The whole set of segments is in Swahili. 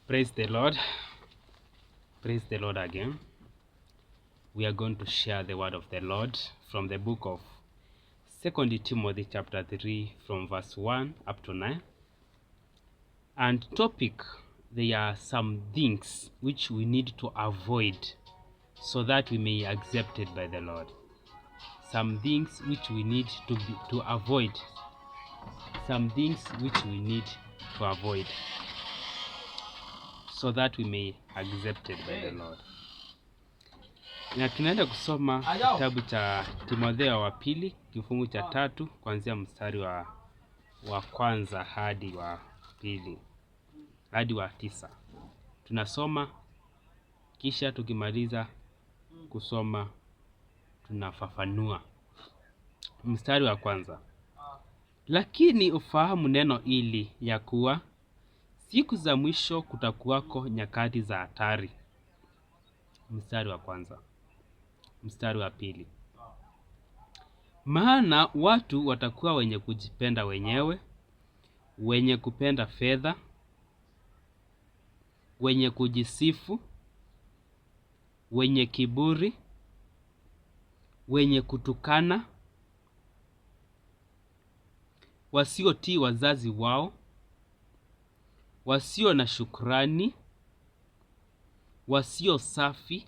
Praise the Lord. Praise the Lord again. We are going to share the word of the Lord from the book of 2 Timothy chapter 3 from verse 1 up to 9. And topic, there are some things which we need to avoid so that we may be accepted by the Lord. Some things which we need to avoid. Some things which we need to avoid so that we may be accepted by the Lord. Na tunaenda kusoma kitabu cha Timotheo wa pili kifungu cha 3 kuanzia mstari wa kwanza hadi wa pili hadi wa 9. Tunasoma kisha tukimaliza kusoma tunafafanua. Mstari wa kwanza. Lakini ufahamu neno hili ya kuwa siku za mwisho kutakuwako nyakati za hatari. Mstari wa kwanza. Mstari wa pili. Maana watu watakuwa wenye kujipenda wenyewe, wenye kupenda fedha, wenye kujisifu, wenye kiburi, wenye kutukana, wasiotii wazazi wao, wasio na shukrani, wasio safi,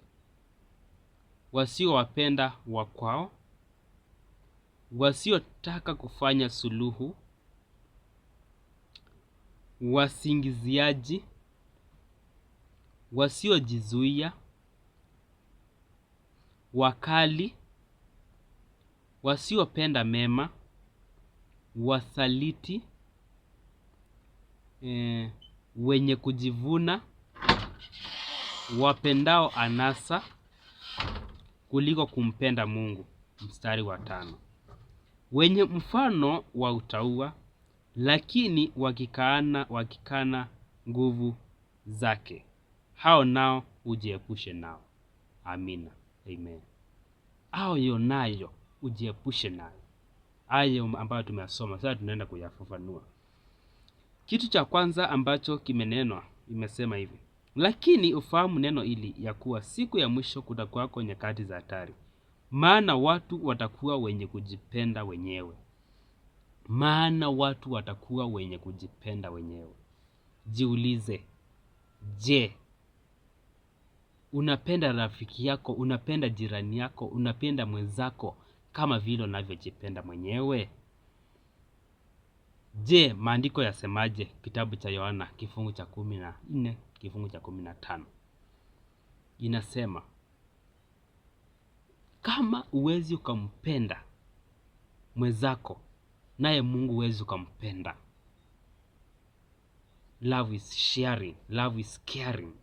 wasiowapenda wakwao, wasiotaka kufanya suluhu, wasingiziaji, wasiojizuia, wakali, wasiopenda mema, wasaliti, wenye kujivuna, wapendao anasa kuliko kumpenda Mungu. Mstari wa 5. Wenye mfano wa utauwa, lakini wakikana nguvu zake, hao nao ujiepushe nao. Amina. Amen. Hao nayo ujiepushe nayo. Hayo ambayo tumeyasoma, sasa tunaenda kuyafafanua. Kitu cha kwanza ambacho kimenenwa imesema hivi. Lakini ufahamu neno hili ya kuwa siku ya mwisho kutakuwako nyakati za hatari. Maana watu watakuwa wenye kujipenda wenyewe. Maana watu watakuwa wenye kujipenda wenyewe. Jiulize, je, unapenda rafiki yako, unapenda jirani yako, unapenda mwenzako kama vile unavyojipenda mwenyewe? Je, maandiko yasemaje? Kitabu cha Yohana kifungu cha 14 kifungu cha 15. Inasema, kama huwezi ukampenda mwenzako, naye Mungu huwezi ukampenda. Love is sharing, love is caring.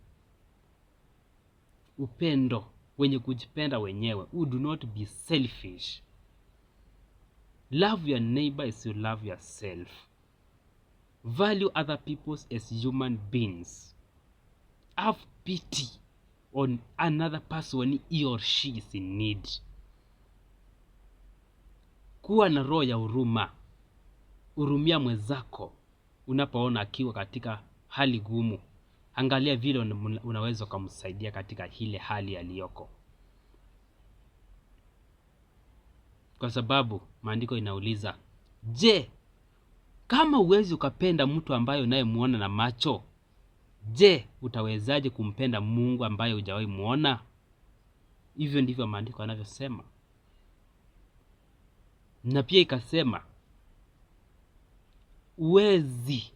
Upendo wenye kujipenda wenyewe. You do not be selfish. Love your neighbor as you love yourself. Value other people as human beings. Have pity on another person when he or she is in need. Kuwa na roho ya huruma. Hurumia mwenzako unapoona akiwa katika hali gumu. Angalia vile unaweza kumsaidia katika ile hali aliyoko. Kwa sababu maandiko inauliza, je, kama huwezi ukapenda mtu ambaye unayemuona na macho, je, utawezaje kumpenda Mungu ambaye hujawahi muona? Hivyo ndivyo maandiko yanavyosema. Na pia ikasema, huwezi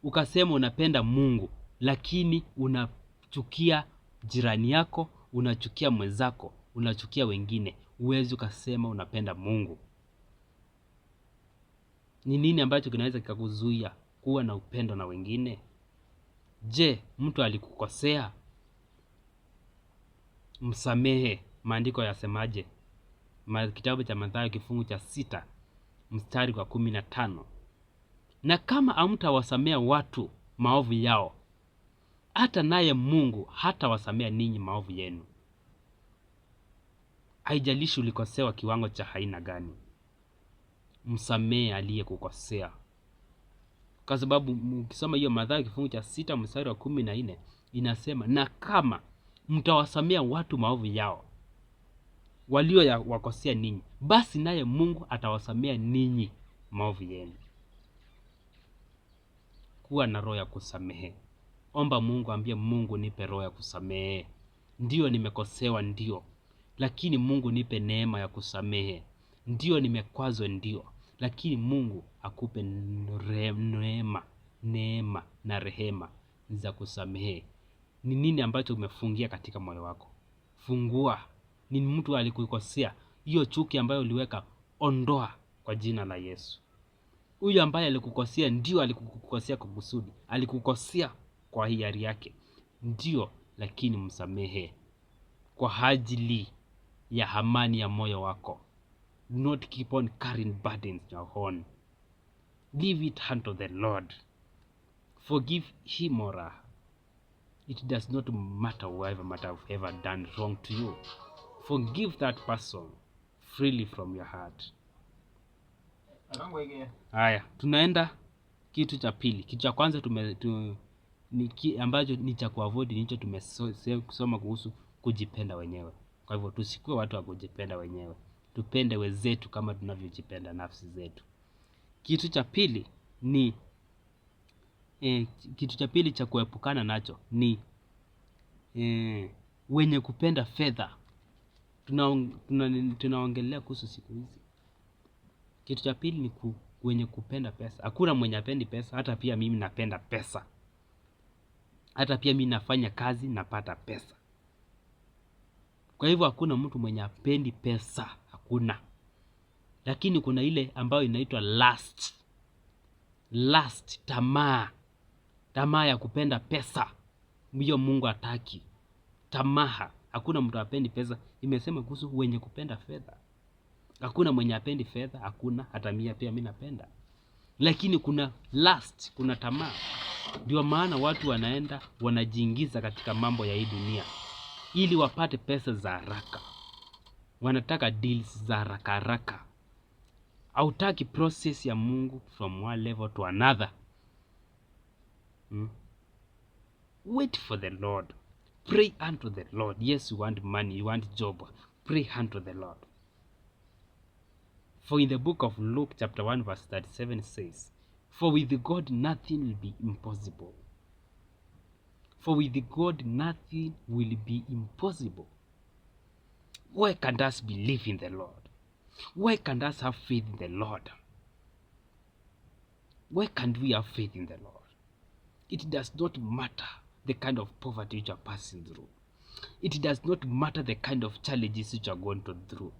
ukasema unapenda Mungu lakini unachukia jirani yako, unachukia mwenzako, unachukia wengine. Huwezi ukasema unapenda Mungu. Ni nini ambacho kinaweza kikakuzuia kuwa na upendo na wengine? Je, mtu alikukosea? Msamehe. Maandiko yasemaje? Kitabu cha Mathayo kifungu cha 6 mstari wa 15. Na kama hamtawasamea watu maovu yao, hata naye Mungu hatawasamea ninyi maovu yenu. Haijalishi ulikosewa kiwango cha aina gani. Msamehe aliyekukosea. Kwa sababu ukisoma hiyo Mathayo kifungu cha 6 mstari wa 14 inasema, na kama mtawasamea watu maovu yao wakosea ninyi, basi naye Mungu atawasamea ninyi maovu yenu. Kuwa na roho ya kusamehe. Omba Mungu, ambie Mungu, nipe roho ya kusamehe. Ndio nimekosewa, ndio, lakini Mungu nipe neema ya kusamehe. Ndio nimekwazwa, ndio, lakini Mungu akupe neema na rehema za kusamehe. Ni nini ambacho umefungia katika moyo wako? Fungua. Ni mtu alikukosea, hiyo chuki ambayo uliweka, ondoa kwa jina la Yesu. Huyu ambaye alikukosea, ndio alikukosea kwa kusudi, alikukosea kwa hiari yake, ndio, lakini msamehe kwa ajili ya amani ya moyo wako. Do not keep on carrying burdens your own. Leave it unto the Lord. Forgive him or her. It does not matter whatever might have ever done wrong to you. Forgive that person freely from your heart. Haya, tunaenda kitu cha pili. Kitu cha kwanza ambacho ni cha kuavoid, nicho tumesoma kuhusu kujipenda wenyewe. Kwa hivyo tusikuwe watu wa kujipenda wenyewe. Tupende wenzetu kama tunavyojipenda nafsi zetu. Kitu cha pili ni kitu cha pili cha kuepukana nacho ni wenye kupenda fedha. Tunaongelea kuhusu siku hizi. Kitu cha pili ni wenye kupenda pesa. Hakuna mwenye hapendi pesa, hata pia mimi napenda pesa. Hata pia mimi nafanya kazi napata pesa. Kwa hivyo hakuna mtu mwenye hapendi pesa, hakuna. Lakini kuna ile ambayo inaitwa lust, tamaa ya kupenda pesa. Hiyo Mungu hataki. Tamaa, hakuna mtu hapendi pesa. Imesema kuhusu wenye kupenda fedha. Hakuna mwenye hapendi fedha, hakuna, hata mimi napenda. Lakini kuna lust, kuna tamaa. Ndio maana watu wanajiingiza katika mambo ya hii dunia ili wapate pesa za haraka. Wanataka deals za haraka. Hautaki process ya Mungu from one level to another. Wait for the Lord. Pray unto the Lord. Yes, you want money, you want job. Pray unto the Lord. For in the book of Luke chapter 1 verse 37 says, for with God nothing will be impossible. For with God nothing will be impossible. Why can't us believe in the Lord? Why can't us have faith in the Lord? Why can't we have faith in the Lord? It does not matter the kind of poverty which you are passing through. It does not matter the kind of challenges which you are going through.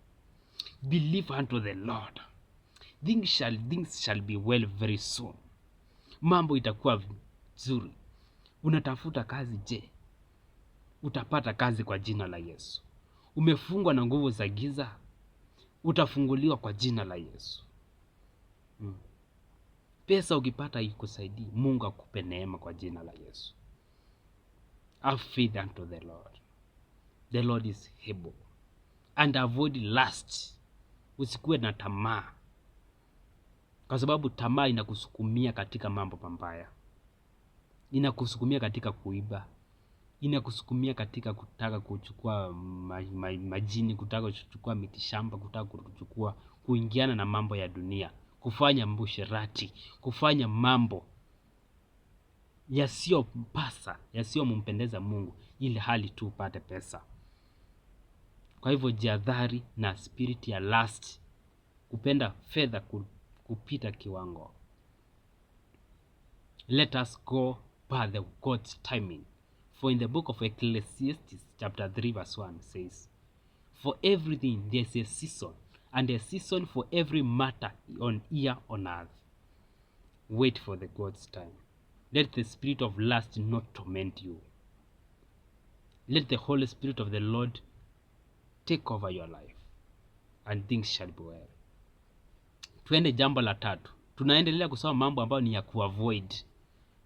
Believe unto the Lord. Things shall be well very soon. Mambo itakuwa vizuri. Unatafuta kazi, je? Utapata kazi kwa jina la Yesu. Umefungwa na nguvu za giza, utafunguliwa kwa jina la Yesu. Pesa ukipata ikusaidii, Mungu akupe neema kwa jina la Yesu. Have faith unto the Lord. The Lord is able. And avoid lust. Usikuwe na tamaa. Kwa sababu tamaa inakusukumia katika mambo mabaya. Inakusukumia katika kuiba. Inakusukumia katika kutaka kuchukua majini, kutaka kuchukua mitishamba, kutaka kuingiana na mambo ya dunia, kufanya usherati, kufanya mambo yasiyompendeza Mungu ili hali tu upate pesa. Kwa hivyo jihadhari na spirit ya lust, kupenda fedha kupita kiwango. Let us go by the God's timing. For in the book of Ecclesiastes chapter 3 verse 1 says, for everything there is a season, and a season for every matter here on earth. Wait for the God's time. Let the spirit of lust not torment you. Let the Holy Spirit of the Lord take over your life, and things shall be well. Tuende jambo la tatu. Tunaendelea kusoma mambo ambayo ni ya kuavoid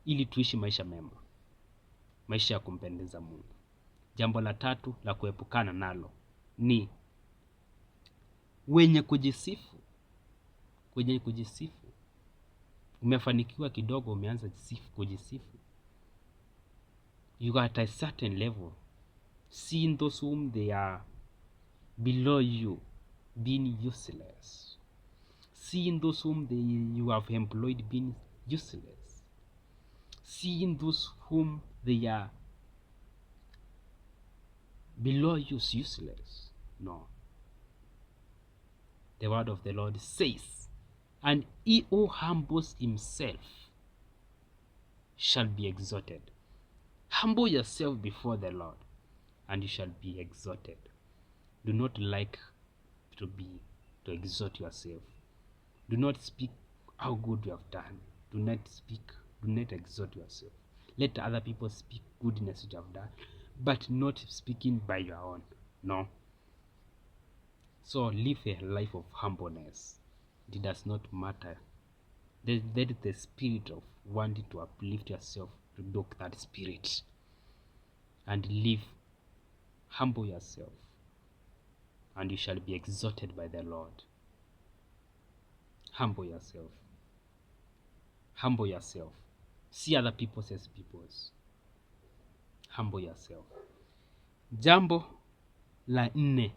ili tuishi maisha mema, maisha ya kumpendeza Mungu. Jambo la tatu la kuepukana nalo ni wenye kujisifu. Umefanikiwa kidogo, umeanza kujisifu. You are at a certain level, seeing those whom they are below you being useless, seeing those whom you have employed being useless, seeing those whom they are below you useless. No. The word of the Lord says, and he who humbles himself shall be exalted. Humble yourself before the Lord, and you shall be exalted. Do not like to exalt yourself. Do not speak how good you have done. Do not exalt yourself. Let other people speak goodness you have done, but not speaking by your own. No. So live a life of humbleness. It does not matter. Let the spirit of wanting to uplift yourself rebuke that spirit, and live. Humble yourself, and you shall be exalted by the Lord. Humble yourself. Humble yourself. See other people as peoples. Humble yourself. Jambo la 4,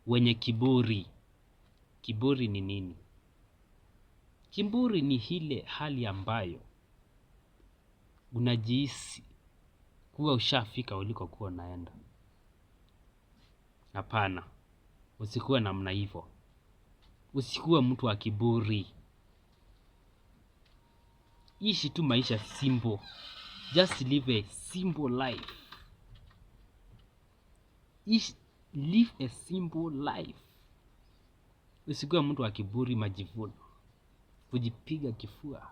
wenye kiburi. Kiburi ni nini? Kiburi ni ile hali ambayo unajihisi kuwa ushafika uliko kuwa unaenda. Hapana, usikuwe namna hivyo. Usikuwe mtu wa kiburi. Ishi tu maisha simple. Just live a simple life. Live a simple life. Usikuwe mtu wa kiburi, majivuno, kujipiga kifua.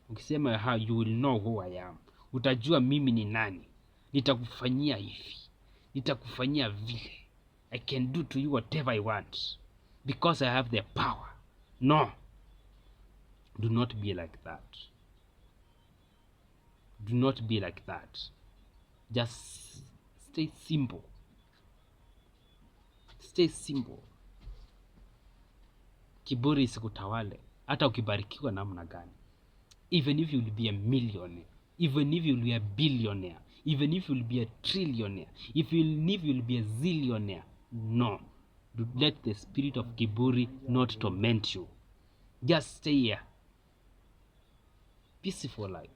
Ukisema you will know who I am. Utajua mimi ni nani. Nitakufanyia hivi. Nitakufanyia vile. I can do to you whatever I want, because I have the power. No. Do not be like that. Do not be like that. Just stay simple. Stay simple. Kiburi isikutawale, hata ukibarikiwa namna gani. Even if you will be a millionaire, even if you will be a billionaire, even if you will be a trillionaire, even if you will be a zillionaire, no. Do let the spirit of kiburi not torment you. Just stay here. Peaceful life.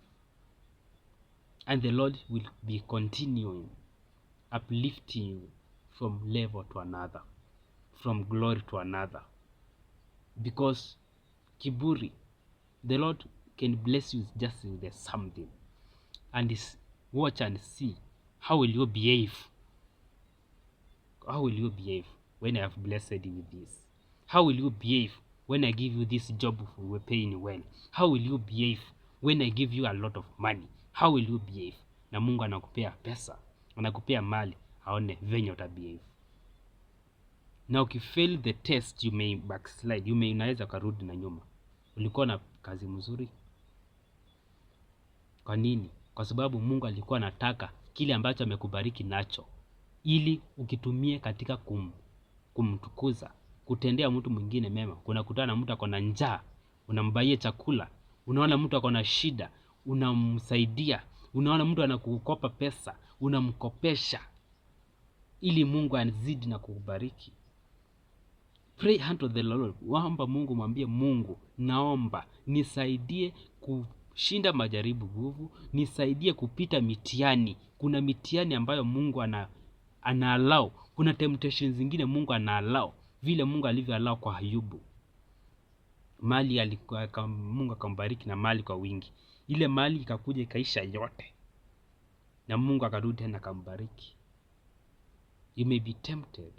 And the Lord will be continuing uplifting you from level to another, from glory to another. Because kiburi, the Lord can bless you just with something. And watch and see, how will you behave? How will you behave when I have blessed you with this? How will you behave when I give you this job we're paying well? How will you behave when I give you a lot of money? How will you behave? Na Mungu anakupea pesa, anakupea mali, aone venye utabehave. Na ukifail the test, you may backslide. Unaweza karudi na nyuma. Ulikuwa na kazi mzuri. Kwa nini? Kwa sababu Mungu alikuwa anataka kile ambacho amekubariki nacho, ili ukitumie katika kumtukuza, kutendea mtu mwingine mema. Unakutana na mtu akona njaa, unambaie chakula. Unaona mtu akona shida, unamsaidia. Unaona mtu anakukopa pesa, unamkopesha, ili Mungu azidi na kukubariki. Pray unto the Lord. Waomba Mungu, mwambie Mungu, naomba nisaidie kushinda majaribu nguvu, nisaidie kupita mitihani. Kuna mitihani ambayo Mungu ana-allow. Kuna temptations zingine Mungu ana-allow, vile Mungu alivyo-allow kwa Ayubu. Mali Mungu akambariki na mali kwa wingi. Ile mali ikakuja ikaisha yote, na Mungu akarudi tena akambariki. You may be tempted.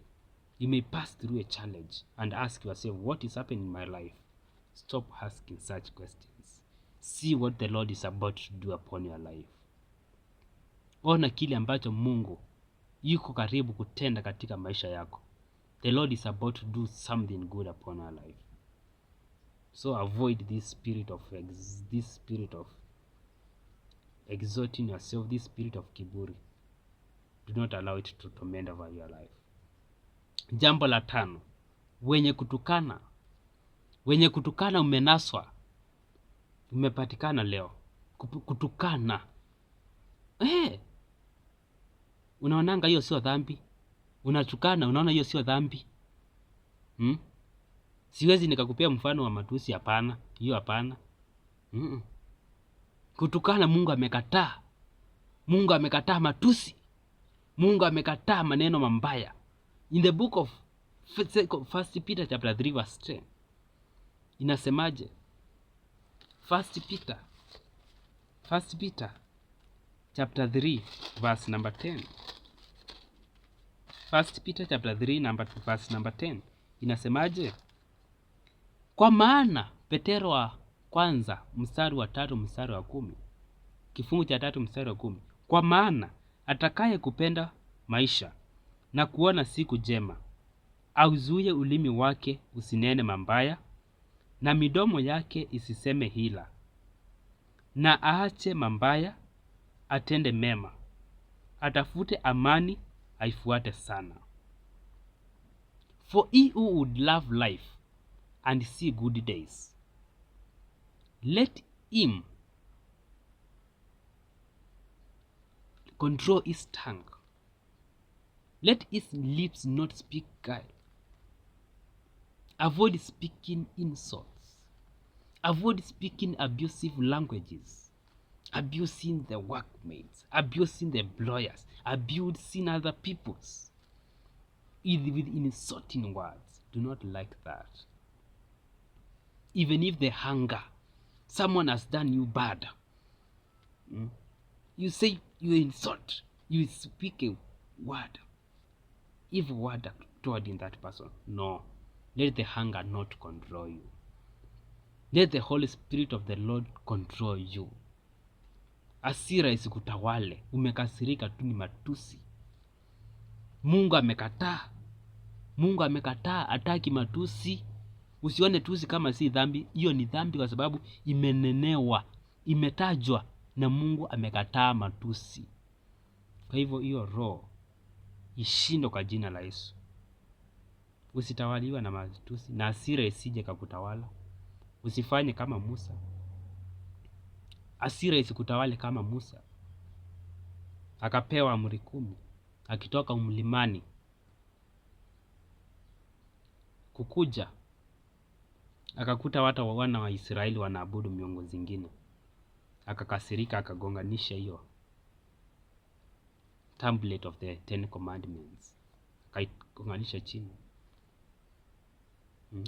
You may pass through a challenge and ask yourself, what is happening in my life? Stop asking such questions. See what the Lord is about to do upon your life. Ona kile ambacho Mungu yuko karibu kutenda katika maisha yako. The Lord is about to do something good upon your life. So avoid this spirit of exalting yourself, this spirit of kiburi. Do not allow it to torment over your life. Jambo la 5, wenye kutukana. Wenye kutukana umenaswa. umepatikana leo. Kutukana. Unaonanga hiyo sio dhambi? Unatukana, unaona hiyo sio dhambi? Siwezi nikakupea mfano wa matusi, hapana. Hiyo hapana. Kutukana Mungu amekataa. Mungu amekataa matusi. Mungu amekataa maneno mambaya. In the book of 1 Peter chapter 3 verse 10. Inasemaje? 1 Peter chapter 3 verse number 10. 1 Peter chapter 3 verse number 10. Inasemaje? Kwa maana Petero wa kwanza mstari wa 3 mstari wa 10. Kifungu cha 3 mstari wa 10. Kwa maana atakaye kupenda maisha na kuona siku njema, auzuie ulimi wake usinene mambaya, na midomo yake isiseme hila, na aache mambaya, atende mema, atafute amani, aifuate sana. For he who would love life and see good days, let him control his tongue. Let his lips not speak guile. Avoid speaking insults. Avoid speaking abusive languages. Abusing the workmates. Abusing the employers. Abusing other peoples. With insulting words. Do not like that. Even if the hunger, someone has done you bad. You say, you insult. You speak a word. Evil word toward in that person. No. Let the hunger not control you. Let the Holy Spirit of the Lord control you. Hasira isikutawale. Umekasirika tu, ni matusi. Mungu amekataa. Mungu amekataa, hataki matusi. Usione tusi kama si dhambi. Hiyo ni dhambi kwa sababu imenenewa, imetajwa, na Mungu amekataa matusi. Kwa hivyo hiyo roho ishindwe kwa jina la Yesu. Usitawaliwa na matusi, na hasira isije kukutawala. Usifanye kama Musa. Hasira isikutawale kama Musa. Akapewa amri 10 akitoka mlimani kukuja, akakuta wana wa Israeli wanaabudu miungu zingine. Akakasirika, akagonganisha hiyo template of the 10 commandments. Akaigonganisha chini.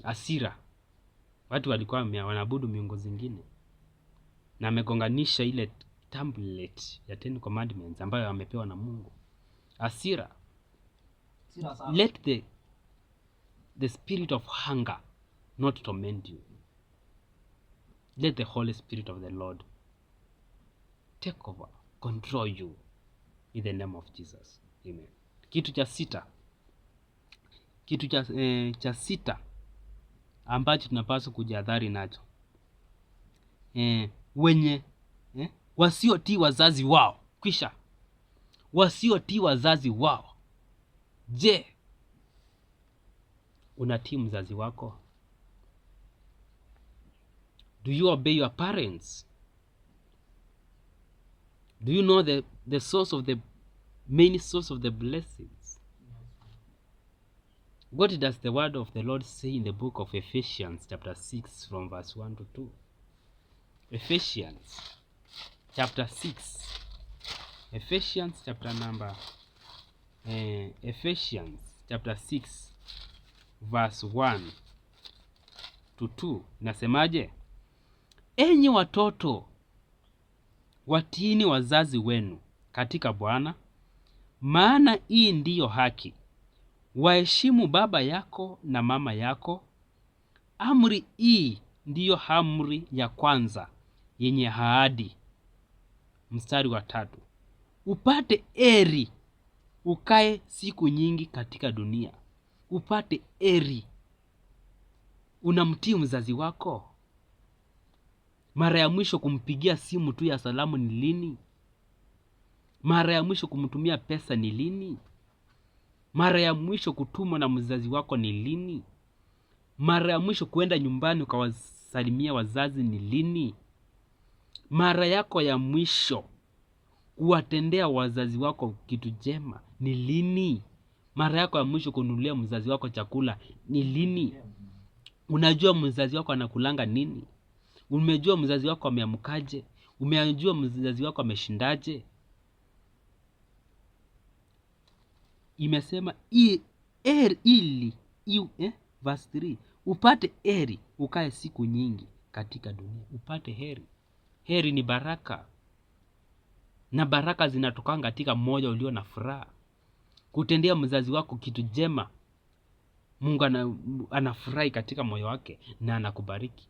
Hasira. Watu walikuwa wanaabudu miungu zingine, na amegonganisha ile template ya 10 commandments ambayo amepewa na Mungu. Hasira. Let the spirit of hunger not torment you. Let the Holy Spirit of the Lord take over, control you in the name of Jesus. Amen. Kitu cha sita ambacho tunapaswa kujihadhari nacho. Wenye wasiotii wazazi wao. Kisha wasiotii wazazi wao. Je, unatii mzazi wako? Do you obey your parents? Do you know the source of the main source of the blessings? What does the word of the Lord say in the book of Ephesians chapter 6 from verse 1 to 2? Ephesians chapter 6. Ephesians chapter 6 verse 1 to 2. Nasemaje? Enyi watoto, watiini wazazi wenu katika Bwana, maana hii ndiyo haki. Waheshimu baba yako na mama yako. Amri hii ndiyo amri ya kwanza yenye ahadi. Mstari wa 3. Upate heri, ukae siku nyingi katika dunia. Upate heri. Unamtii mzazi wako? Mara ya mwisho kumpigia simu tu ya salamu ni lini? Mara ya mwisho kumtumia pesa ni lini? Mara ya mwisho kutumwa na mzazi wako ni lini? Mara ya mwisho kuenda nyumbani ukawasalimia wazazi ni lini? Mara yako ya mwisho kuwatendea wazazi wako kitu jema ni lini? Mara yako ya mwisho kununulia mzazi wako chakula ni lini? Unajua mzazi wako anakulanga nini? Umejua mzazi wako ameamkaje? Umejua mzazi wako ameshindaje? Imesema verse 3, upate heri ukae siku nyingi katika dunia. Upate heri. Heri ni baraka, na baraka zinatokanga katika moyo ulio na furaha. Kutendea mzazi wako kitu jema, Mungu anafurahi katika moyo wake na anakubariki.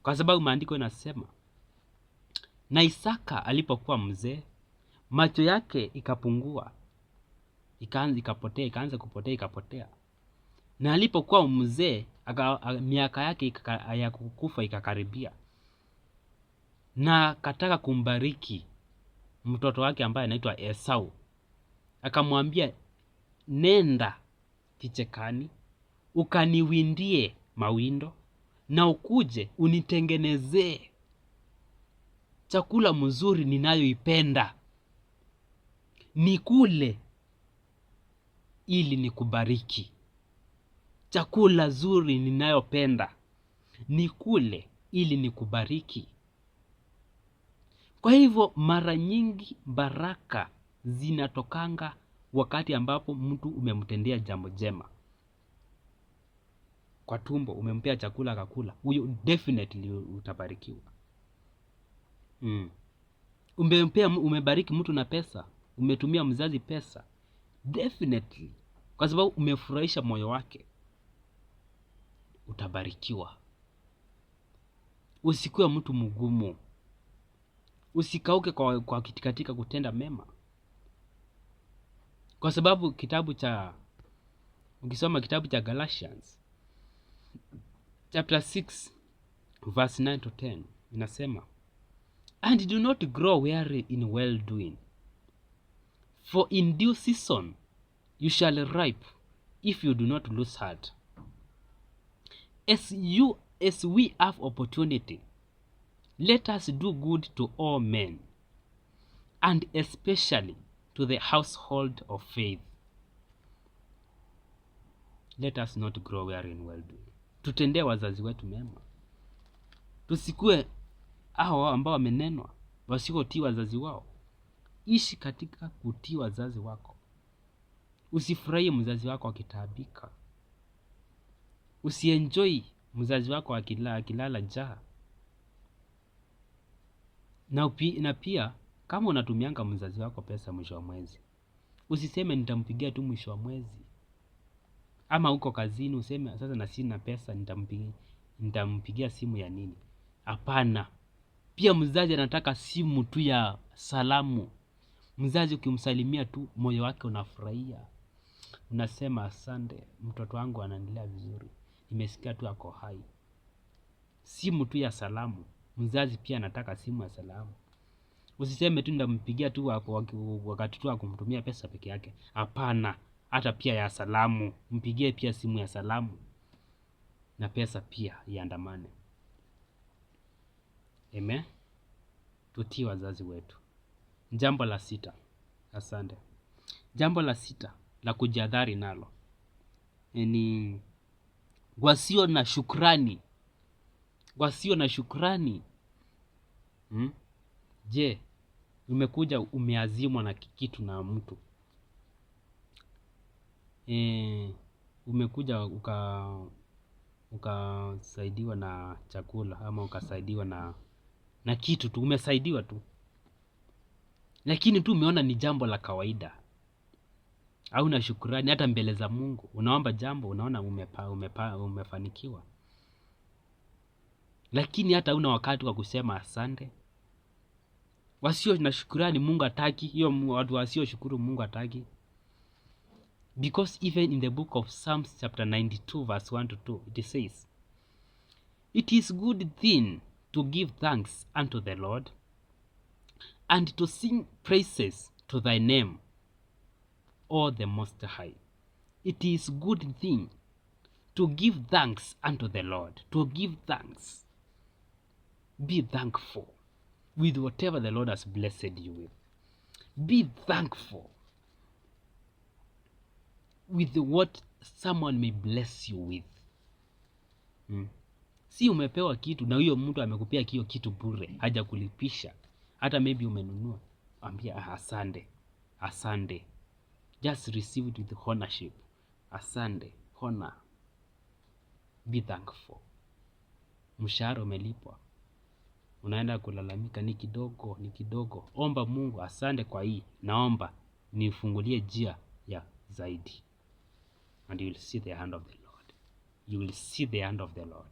Kwa sababu maandiko inasema, na Isaka alipokuwa mzee, macho yake ikapungua, ikaanza kupotea. Na alipokuwa mzee, miaka yake ya kukufa ikakaribia, na kataka kumbariki mtoto wake ambaye anaitwa Esau. Akamwambia, nenda kichekani ukaniwindie mawindo, na ukuje unitengenezee chakula mzuri ninayoipenda, nikule ili nikubariki. Chakula zuri ninayopenda nikule ili nikubariki. Kwa hivyo mara nyingi baraka zinatokanga wakati ambapo mtu umemtendea jambo jema. Kwa tumbo umempea chakula akakula, huyo definitely utabarikiwa. Umebariki mtu na pesa, umetumia mzazi pesa, definitely, kwa sababu umefurahisha moyo wake, utabarikiwa. Usikuwe mtu mgumu, usikauke kwa katika kutenda mema, kwa sababu ukisoma kitabu cha Galatians chapter 6 verse 9 to 10 inasema, and do not grow weary in well doing, for in due season you shall reap if you do not lose heart. As we have opportunity, let us do good to all men, and especially to the household of faith. Let us not grow weary in well doing. Tutendee wazazi wetu mema. Tusikue hao ambao wamenenwa wasiotii wazazi wao. Ishi katika kutii wazazi wako. Usifurahie mzazi wako akitaabika. Usienjoy mzazi wako akilala njaa. Na pia kama unatumianga mzazi wako pesa mwisho wa mwezi, usiseme nitampigia tu mwisho wa mwezi. Ama uko kazini useme sasa na sina pesa, nitampigia simu ya nini? Hapana. Pia mzazi anataka simu tu ya salamu. Mzazi ukimsalimia tu moyo wake unafurahia. Unasema asante, mtoto wangu anaendelea vizuri, nimesikia tu ako hai. Simu tu ya salamu. Mzazi pia anataka simu ya salamu. Usiseme tu nitampigia tu wakati tu akumtumia pesa peke yake. Hapana, hata pia ya salamu. Mpigie pia simu ya salamu, na pesa pia iandamane. Amen. Tutii wazazi wetu. Jambo la 6. Asante. Jambo la 6 la kujihadhari nalo ni wasio na shukrani. Wasio na shukrani. Je, umekuja umeazimwa na kitu na mtu. Umekuja ukasaidiwa na chakula, ama ukasaidiwa na kitu tu, umesaidiwa tu, lakini tu umeona ni jambo la kawaida. Hauna shukrani hata mbele za Mungu. Unaomba jambo, unaona umefanikiwa, lakini hata huna wakati wa kusema asante. Wasio na shukrani Mungu hataki. Hiyo watu wasio shukuru Mungu hataki. Because even in the book of Psalms chapter 92 verse 1 to 2 it says, it is good thing to give thanks unto the Lord, and to sing praises to thy name, O the Most High. It is good thing to give thanks unto the Lord. To give thanks. Be thankful. with whatever the Lord has blessed you with. Be thankful with what someone may bless you with. Si umepewa kitu na huyo mtu amekupea hiyo kitu bure, haja kulipisha. Hata maybe umenunua, ambia asante. Just receive it with ownership. Asante, honor. Be thankful. Mshahara umelipwa, unaenda kulalamika ni kidogo. Omba Mungu, asante kwa hii, naomba nifungulie njia ya zaidi. And you will see the hand of the Lord. You will see the hand of the Lord.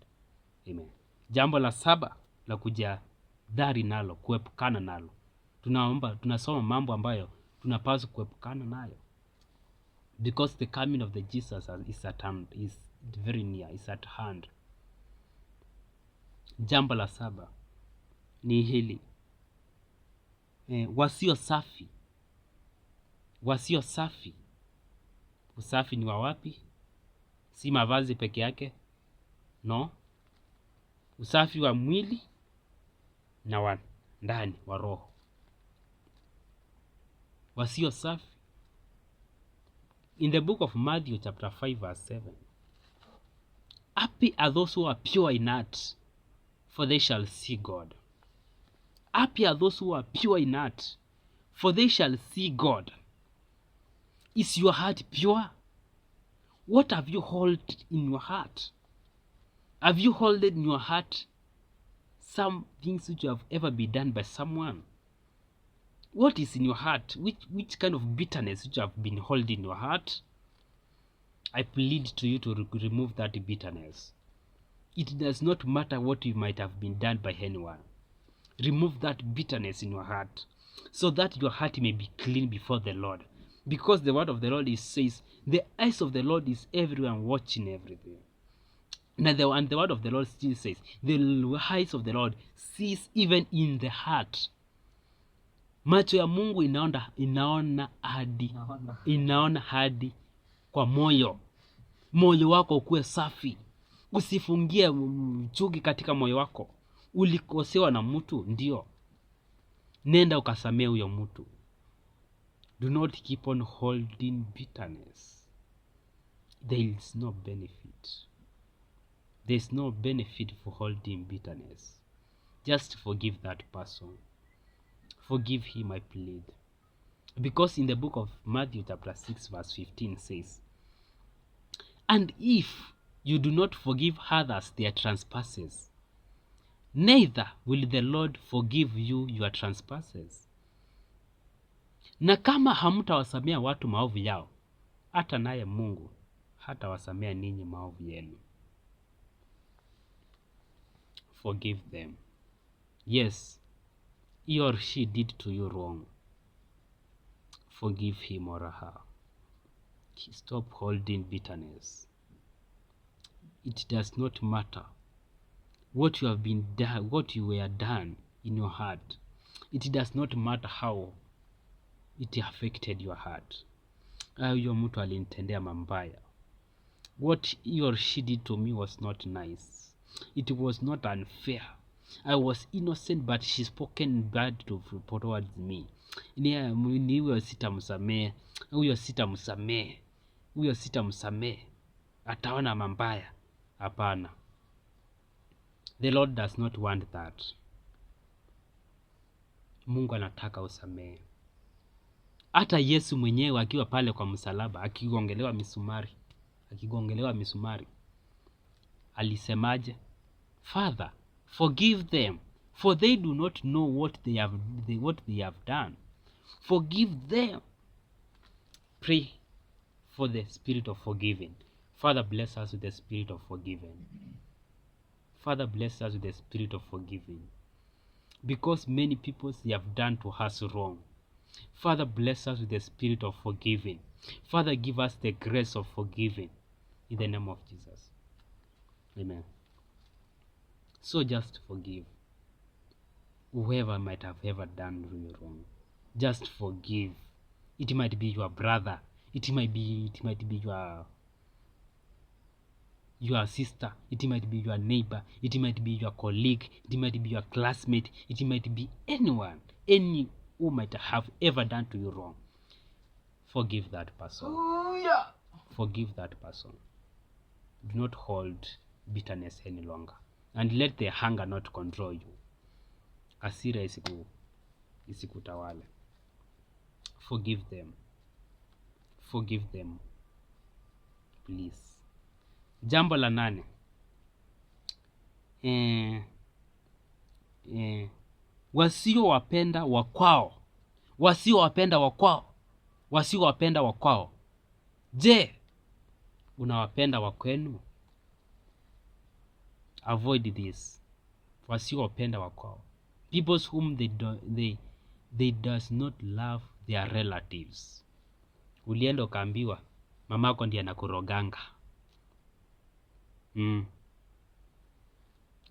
Amen. Jambo la 7 la kujihadhari nalo, kuepukana nalo. Tunasoma mambo ambayo tunapaswa kuepukana nayo. Because the coming of the Jesus is at hand, is very near, is at hand. Jambo la 7 ni hili. Wasio safi. Usafi ni wa wapi? Si mavazi peke yake. No. Usafi wa mwili na wa ndani, wa roho. Wasio safi. In the book of Matthew chapter 5 verse 7. Happy are those who are pure in heart, for they shall see God. Happy are those who are pure in heart, for they shall see God. Is your heart pure? What have you held in your heart? Have you held in your heart some things which have ever been done by someone? What is in your heart? Which kind of bitterness which have been held in your heart? I plead to you to remove that bitterness. It does not matter what you might have been done by anyone. Remove that bitterness in your heart, so that your heart may be clean before the Lord. Because the word of the Lord says, the eyes of the Lord is everywhere, watching everything. And the word of the Lord still says, the eyes of the Lord sees even in the heart. Macho ya Mungu inaona hadi kwa moyo. Moyo wako ukuwe safi. Usifungie chuki katika moyo wako. Ulikosewa na mtu, ndio. Nenda ukasamee huyo mtu. Do not keep on holding bitterness. There is no benefit. There is no benefit for holding bitterness. Just forgive that person. Forgive him, I plead. Because in the book of Matthew chapter 6 verse 15 says, and if you do not forgive others their trespasses, neither will the Lord forgive you your trespasses. Na kama hamtawasamea watu maovu yao, hata naye Mungu hatawasamea ninyi maovu yenu. Forgive them. Yes, he or she did to you wrong. Forgive him or her. Stop holding bitterness. It does not matter what you have been done, what you were done in your heart. It does not matter how it affected your heart. Huyo mtu alinitendea mambaya. What he or she did to me was not nice. It was not unfair. I was innocent, but she spoken bad towards me. Ni huyo sitamsamehe. Huyo sitamsamehe. Ataona mambaya. Hapana. The Lord does not want that. Mungu anataka usamehe. Hata Yesu mwenyewe akiwa pale kwa msalaba, akigongelewa misumari, alisemaje? Father, forgive them, for they do not know what they have done. Forgive them. Pray for the spirit of forgiving. Father, bless us with the spirit of forgiving. Father, bless us with the spirit of forgiving. Because many people have done to us wrong. Father, bless us with the spirit of forgiving. Father, give us the grace of forgiving. In the name of Jesus. Amen. So just forgive whoever might have ever done you wrong. Just forgive. It might be your brother. It might be your sister, it might be your neighbor, it might be your colleague, it might be your classmate, it might be anyone, any who might have ever done to you wrong. Forgive that person. Forgive that person. Do not hold bitterness any longer, and let the hunger not control you. Hasira isikutawale. Forgive them. Forgive them, please. Jambo la 8. Wasiowapenda wakwao. Wasiowapenda wakwao. Wasiowapenda wakwao. Je, unawapenda wakwenu? Avoid this. Wasiowapenda wakwao. People whom they does not love their relatives. Ulienda ukaambiwa mamako ndiye anakuroganga.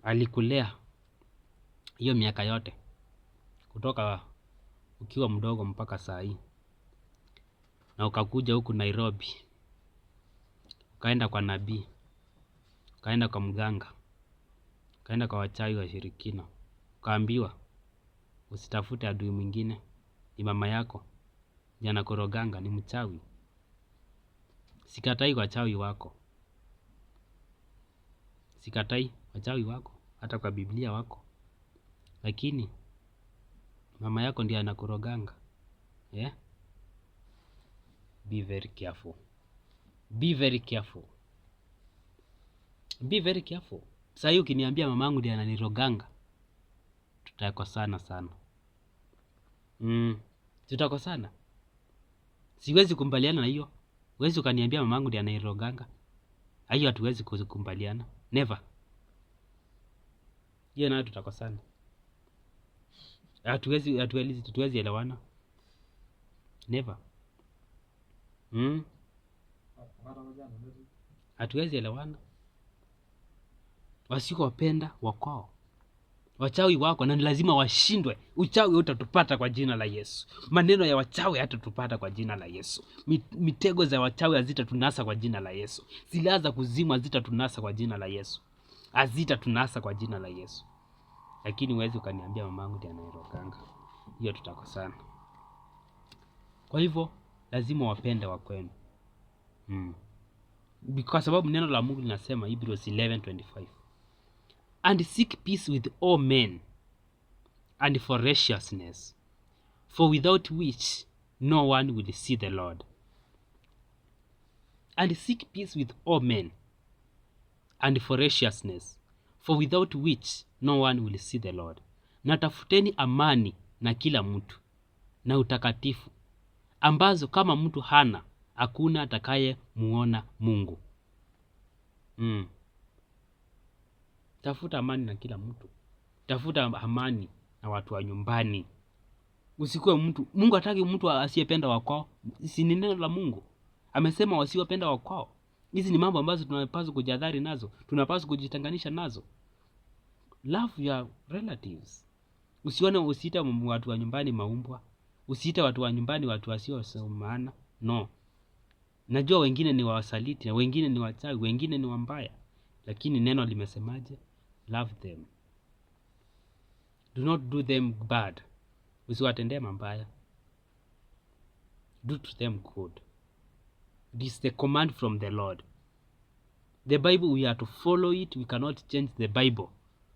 Alikulea hiyo miaka yote kutoka ukiwa mdogo mpaka saa hii, na ukakuja huku Nairobi, ukaenda kwa nabii, ukaenda kwa mganga, ukaenda kwa wachawi washirikina, ukaambiwa usitafute adui mwingine, ni mama yako ndiye anakuroganga, ni mchawi. Sikatai wachawi wako, sikatai wachawi wako, hata kwa Biblia wako, lakini mama yako ndiye anakuroganga. Be very careful. Be very careful. Be very careful. Sasa ukiniambia mamangu ndiye ananiroganga, tutakosana sana. Tutakosana. Siwezi kumbaliana na hiyo. Huwezi ukaniambia mamangu ndiye ananiroganga. Hiyo hatuwezi kukumbaliana. Never. Hiyo nayo tutakosana. Hatuwezi elewana. Never. Hatuwezi elewana. Wasiowapenda wakwao. Wachawi wako na ni lazima washindwe. Uchawi utatupata kwa jina la Yesu. Maneno ya wachawi hatatupata kwa jina la Yesu. Mitego za wachawi hazitatunasa kwa jina la Yesu. Silaha za kuzimu hazitatunasa kwa jina la Yesu. Hazitatunasa kwa jina la Yesu. Lakini huwezi ukaniambia mamangu ndiye ananiroganga. Hiyo tutakosana. Kwa hivyo lazima wapende wakwenu. Kwa sababu neno la Mungu linasema Hebrews 11:25. And seek peace with all men, and for righteousness, for without which no one will see the Lord. And seek peace with all men, and for righteousness, for without which no one will see the Lord. Na tafuteni amani na kila mtu, na utakatifu, ambazo kama mtu hana, hakuna atakaye muona Mungu. Tafuta amani na kila mtu. Tafuta amani na watu wa nyumbani. Usikuwe mtu. Mungu hataki mtu asiyependa wakwao. Si ni neno la Mungu. Amesema wasiopenda wakwao. Hizi ni mambo ambazo tunapaswa kujihadhari nazo. Tunapaswa kujitenganisha nazo. Love your relatives. Usiite watu wa nyumbani maumbwa. Usiite watu wa nyumbani watu wasio maana. No. Najua wengine ni wasaliti, na wengine ni wachawi, wengine ni wambaya. Lakini neno limesemaje? Love them. Do not do them bad. Usiwatendee mabaya. Do to them good. This is the command from the Lord. The Bible, we are to follow it. We cannot change the Bible.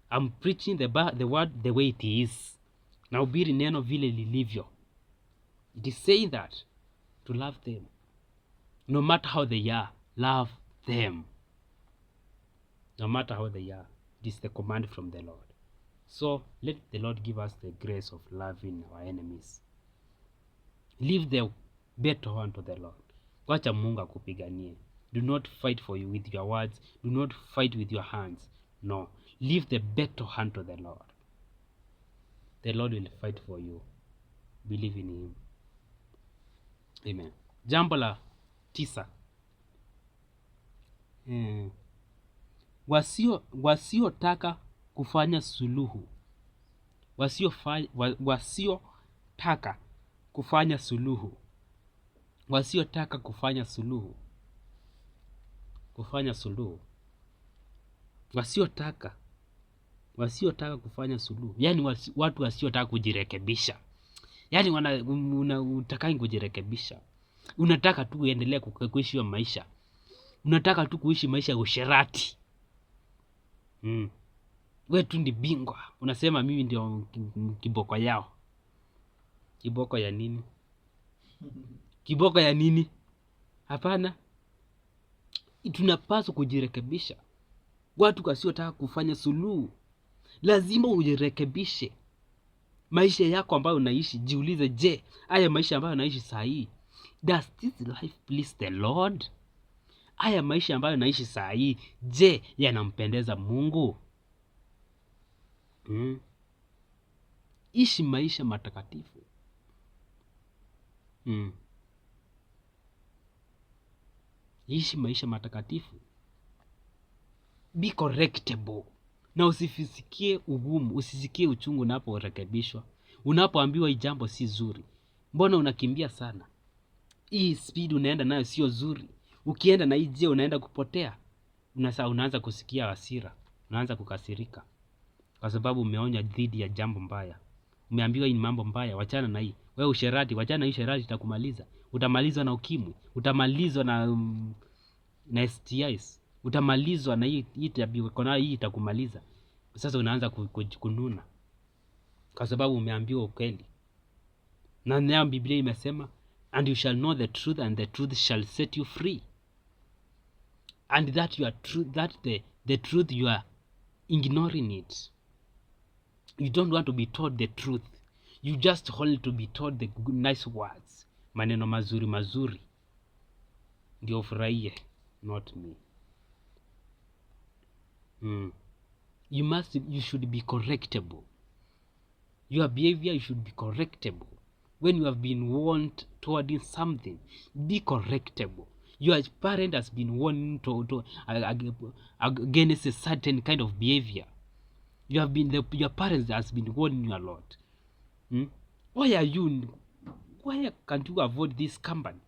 I'm preaching the word the way it is. Nahubiri neno vile lilivyo. It is saying that to love them. No matter how they are, love them. No matter how they are. This is the command from the Lord. So let the Lord give us the grace of loving our enemies. Leave the battle unto the Lord. Wacha Mungu akupiganie. Do not fight for you with your words. Do not fight with your hands. No. Leave the battle unto the Lord. The Lord will fight for you. Believe in Him. Amen. Jambo la 9. Wasiotaka kufanya suluhu. Wasiotaka kufanya suluhu. Wasiotaka kufanya suluhu. Kufanya suluhu. wasiotaka kufanya suluhu, yaani watu wasiotaka kujirekebisha. Yaani unataka kujirekebisha, unataka tu uendelee kuishi maisha, unataka tu kuishi maisha ya usherati. Wewe tu ndi bingwa, unasema mimi ndio kiboko yao. Kiboko ya nini? Kiboko ya nini? Hapana. Tunapaswa kujirekebisha. Watu wasiotaka kufanya suluhu, lazima ujirekebishe. Maisha yako ambayo unaishi, jiulize, je, haya maisha ambayo unaishi saa hii, does this life please the Lord? Haya maisha ambayo naishi saa hii, je, yanampendeza Mungu? Ishi maisha matakatifu. Ishi maisha matakatifu. Be correctable. Na usisikie ugumu, usisikie uchungu unaporekebishwa. Unapoambiwa hii jambo si zuri, mbona unakimbia sana? Hii speed unaenda nayo sio zuri. Ukienda na hii je, unaenda kupotea. Unaanza kusikia hasira, unaanza kukasirika kwa sababu umeonya dhidi ya jambo mbaya. Umeambiwa hii ni mambo mbaya, wachana na hii. Wewe usherati, wachana na hii sherati, itakumaliza. Utamalizwa na ukimwi, utamalizwa na STIs, utamalizwa na hii tabia uko nayo, hii itakumaliza. Sasa unaanza kununa kwa sababu umeambiwa ukweli. Na nayo Biblia imesema, and you shall know the truth and the truth shall set you free. And that the truth you are ignoring it. You don't want to be told the truth. You just want to be told the nice words. Maneno mazuri ndio ufurahie, not me. You should be correctable. Your behavior, you should be correctable. When you have been warned toward something, be correctable. Your parent has been warned against a certain kind of behavior. Your parents has been warning you a lot. Why can't you avoid this company?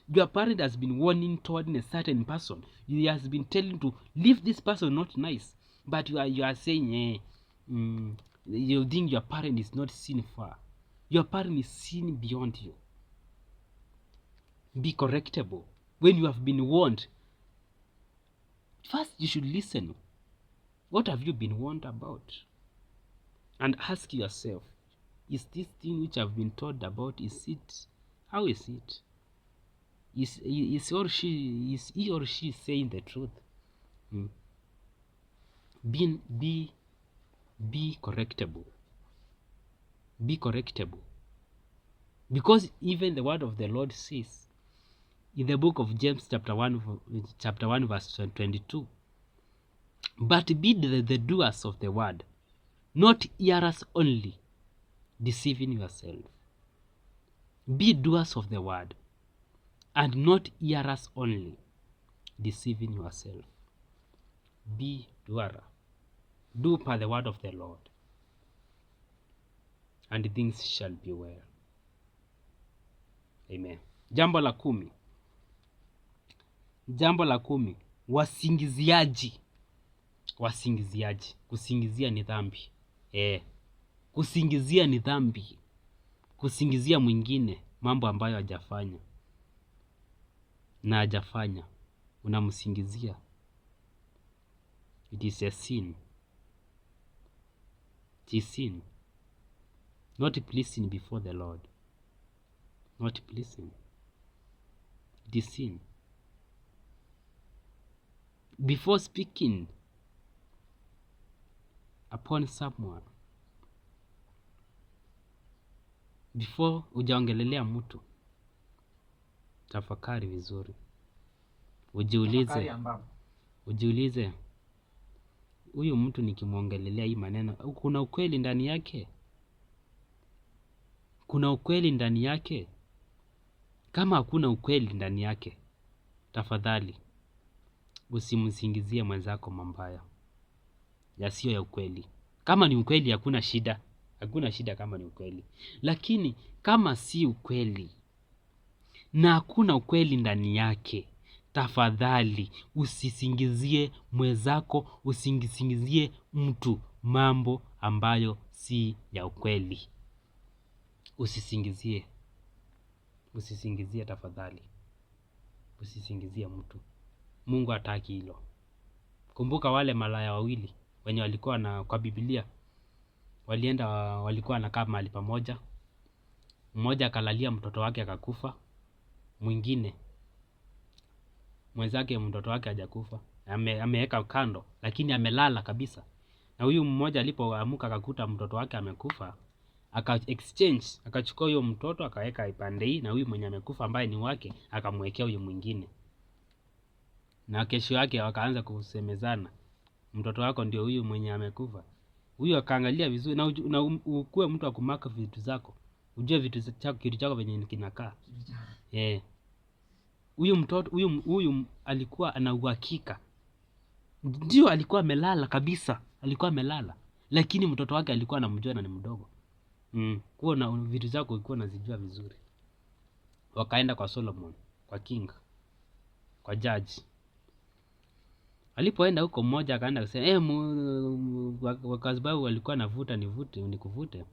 Your parent has been warning toward a certain person. He has been telling to leave this person, not nice. But you are saying, you think your parent is not seen far. Your parent is seen beyond you. Be correctable. When you have been warned, first you should listen. What have you been warned about? And ask yourself, is this thing which I've been told about, how is it? Is he or she saying the truth? Be correctable. Be correctable. Because even the word of the Lord says in the book of James chapter 1 verse 22, but be the doers of the word, not hearers only, deceiving yourself. Be doers of the word and not hearers only, deceiving yourself. Be doer. Do per the word of the Lord, and things shall be well. Amen. Jambo la 10. Wasingiziaji. Kusingizia ni dhambi. Kusingizia ni dhambi. Kusingizia mwingine mambo ambayo hajafanya na hajafanya, unamsingizia. It is a sin. It is sin. Not pleasing before the Lord. Not pleasing. It is sin. Before speaking upon someone, before hujaongelelea mtu, tafakari vizuri. Ujiulize, huyu mtu nikimwongelelea hii maneno, kuna ukweli ndani yake? Kuna ukweli ndani yake? Kama hakuna ukweli ndani yake, tafadhali usimsingizie mwenzako mambaya yasiyo ya ukweli. Kama ni ukweli, hakuna shida. Hakuna shida kama ni ukweli. Lakini kama si ukweli na hakuna ukweli ndani yake, tafadhali usisingizie mwenzako, usisingizie mtu mambo ambayo si ya ukweli. Usisingizie tafadhali, usisingizie mtu. Mungu hataki hilo. Kumbuka wale malaya wawili wenye walikuwa kwa Biblia, walikuwa wanakaa mahali pamoja. Mmoja akalalia mtoto wake akakufa, mwenzake mtoto wake hajakufa, ameweka kando, lakini amelala kabisa. Na huyu mmoja alipoamka akakuta mtoto wake amekufa, akachukua huyo mtoto akaweka ipande hii, na huyu mwenye amekufa ambaye ni wake akamwekea huyu mwingine. Na kesho yake wakaanza kusemezana, mtoto wako ndio huyu mwenye amekufa. Huyu akaangalia vizuri, na ukuwe mtu wa kumaka vitu zako, ujue kitu chako venye kinakaa. Huyu mtoto huyu alikuwa ana uhakika, ndio alikuwa amelala kabisa, alikuwa amelala, lakini mtoto wake alikuwa anamjua na ni mdogo. Kuwa na vitu zako ulikuwa unazijua vizuri. Wakaenda kwa Solomon, kwa king, kwa judge. Alipoenda huko, mmoja akaenda kusema kwa sababu walikuwa navuta nikuvute.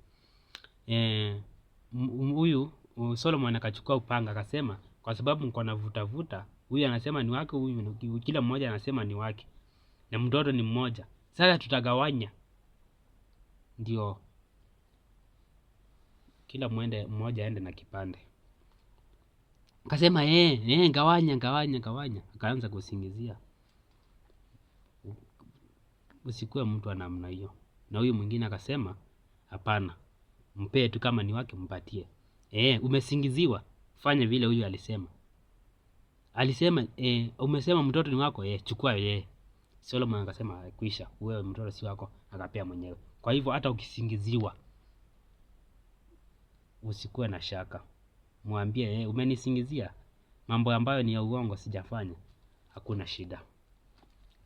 Huyu Solomon akachukua upanga akasema, kwa sababu mko na vuta, huyu anasema ni wake, huyu kila mmoja anasema ni wake, na mtoto ni mmoja, sasa tutagawanya. Ndio kila mmoja aende na kipande. Akasema gawanya. Akaanza kusingizia. Usikuwe mtu wa namna hiyo. Na huyu mwingine akasema hapana, mpee tu, kama ni wake mpatie. Umesingiziwa, fanya vile huyu alisema. Umesema mtoto ni wako, chukua yeye. Solomon akasema kwisha, wewe mtoto si wako, akapea mwenyewe. Kwa hivyo hata ukisingiziwa, usikuwe na shaka. Mwambie umenisingizia mambo ambayo ni ya uongo, sijafanya. Hakuna shida.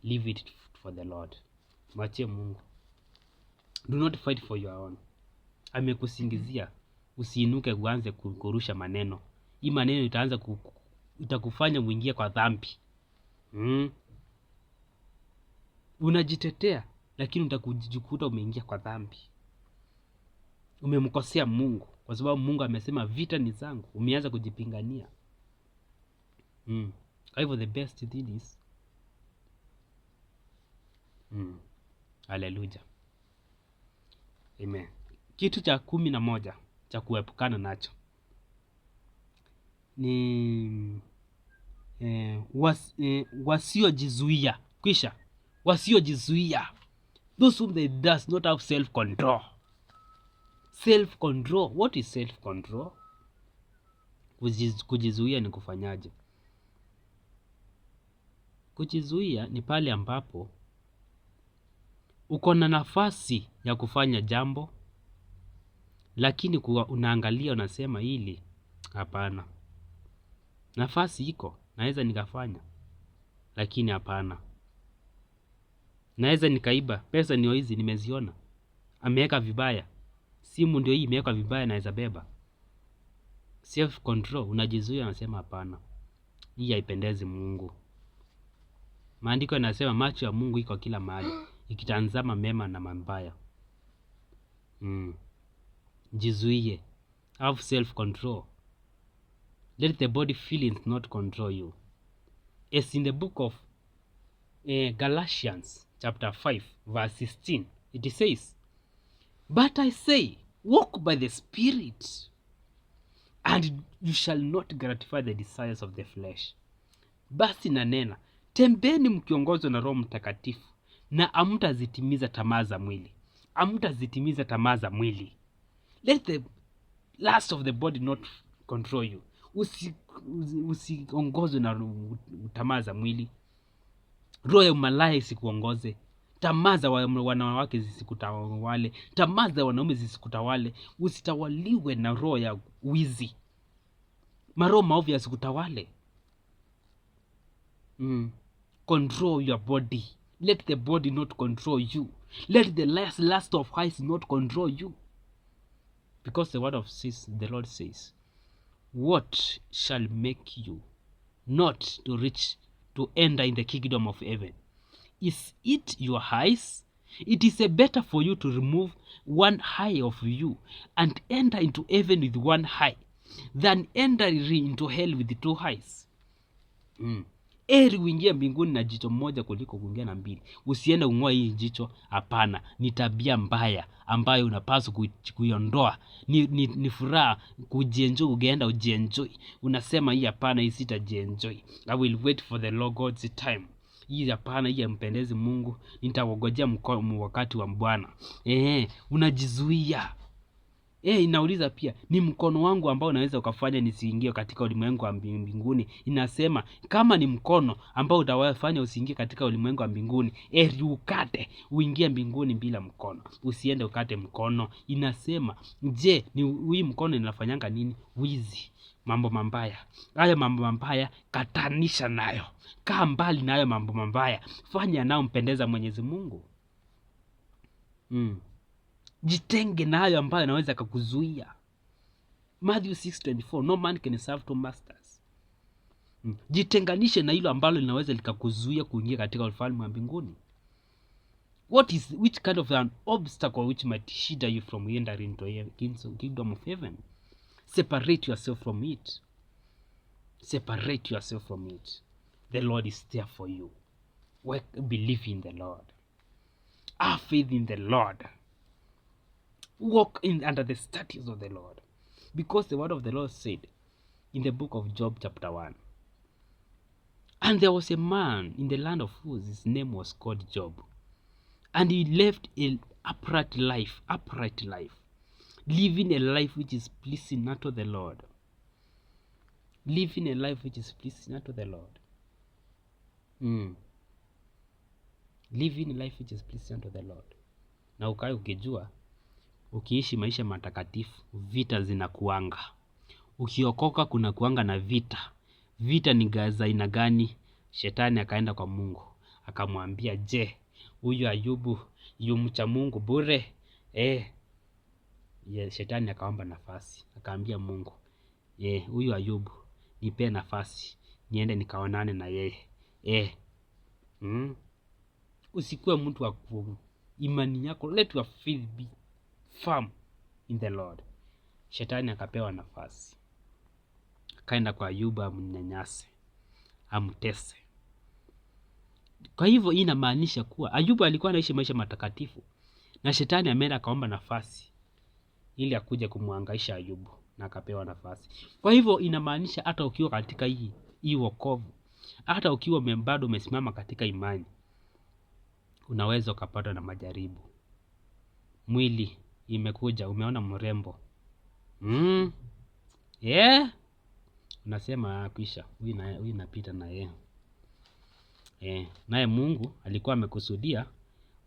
Leave it for the Lord. Mwachie Mungu. Do not fight for your own. Amekusingizia, usiinuke uanze kurusha maneno. Hii maneno itakufanya uingie kwa dhambi. Unajitetea, lakini utakujikuta umeingia kwa dhambi. Umemkosea Mungu, kwa sababu Mungu amesema vita ni zangu. Umeanza kujipingania. Kwa hivyo the best thing is hallelujah. Amen. Kitu cha 11 cha kuepukana nacho ni wasiojizuia. Kisha wasiojizuia, those whom they does not have self control. Self control, what is self control? Kujizuia ni kufanyaje? Kujizuia ni pale ambapo uko na nafasi ya kufanya jambo, lakini unaangalia unasema hili hapana. Nafasi iko, naweza nikafanya, lakini hapana. Naweza nikaiba, pesa ndio hizi nimeziona, ameweka vibaya, simu ndio hii imeweka vibaya, naweza beba. Self control, unajizuia unasema hapana, hii haipendezi Mungu. Maandiko yanasema macho ya Mungu iko kila mahali, ikitazama mema na mabaya. Jizuie. Have self control. Let the body feelings not control you. As in the book of Galatians chapter 5 verse 16, it says, but I say, walk by the Spirit, and you shall not gratify the desires of the flesh. Basi nanena, tembeni mkiongozwa na Roho Mtakatifu, na hamtazitimiza tamaa za mwili. Let the lust of the body not control you. Usiongozwe na tamaa za mwili. Roho ya umalaya isikuongoze. Tamaa za wanawake zisikutawale. Tamaa za wanaume zisikutawale. Usitawaliwe na roho ya wizi. Maroho maovu yasikutawale. Control your body. Let the body not control you. Let the lust of eyes not control you. Because the Lord says, what shall make you not to reach to enter in the kingdom of heaven? Is it your eyes? It is better for you to remove one eye of you and enter into heaven with one eye than entering into hell with 2 eyes. Heri uingie mbinguni na jicho moja kuliko kuingia na 2. Usiende ung'oe hii jicho, hapana. Ni tabia mbaya ambayo unapaswa kuiondoa. Ni furaha kujienjoy, ugeenda ujienjoy. Unasema hii hapana, hii sitajienjoy. I will wait for the Lord God's time. Hii hapana, hii hampendezi Mungu. Nitawangojea wakati wa Bwana. Unajizuia. Inauliza pia, ni mkono wangu ambao unaweza ukafanya nisiingie katika ulimwengu wa mbinguni. Inasema kama ni mkono ambao utawafanya usiingie katika ulimwengu wa mbinguni, ukate uingie mbinguni bila mkono. Usiende ukate mkono. Inasema, je, ni hii mkono inafanyanga nini? Wizi, mambo mabaya. Hayo mambo mabaya katanisha nayo. Kaa mbali na hayo mambo mabaya. Fanya nao mpendeza Mwenyezi Mungu. Jitenge na hayo ambayo yanaweza kukuzuia. Matthew 6:24, no man can serve 2 masters. Jitenganishe na hilo ambalo linaweza likakuzuia kuingia katika ufalme wa mbinguni. Which kind of an obstacle which might hinder you from entering into the kingdom of heaven? Separate yourself from it. Separate yourself from it. The Lord is there for you. Believe in the Lord. Have faith in the Lord. Walk under the statutes of the Lord. Because the word of the Lord said in the book of Job chapter 1, and there was a man in the land of Uz, his name was called Job, and he lived an upright life, living a life which is pleasing unto the Lord. Living a life which is pleasing unto the Lord. Living a life which is pleasing unto the Lord. Na ukae ukijua, ukiishi maisha matakatifu, vita zinakuanga. Ukiokoka kuna kuanga na vita. Vita ni za aina gani? Shetani akaenda kwa Mungu, akamwambia, je, huyu Ayubu yumcha Mungu bure? Shetani akaomba nafasi, akaambia Mungu, huyu Ayubu nipe nafasi niende nikaonane na yeye. Usikuwe mtu wa imani yako, let your faith be firm in the Lord. Shetani akapewa nafasi, akaenda kwa Ayubu amnyanyase, amtese. Kwa hivyo hii inamaanisha kuwa Ayubu alikuwa anaishi maisha matakatifu, na shetani ameenda akaomba nafasi ili akuje kumhangaisha Ayubu, na akapewa nafasi. Kwa hivyo inamaanisha hata ukiwa katika hii wokovu, hata ukiwa bado umesimama katika imani, unaweza ukapatwa na majaribu. Mwili imekuja, umeona mrembo, unasema kisha huyu napita na yeye. Naye Mungu alikuwa amekusudia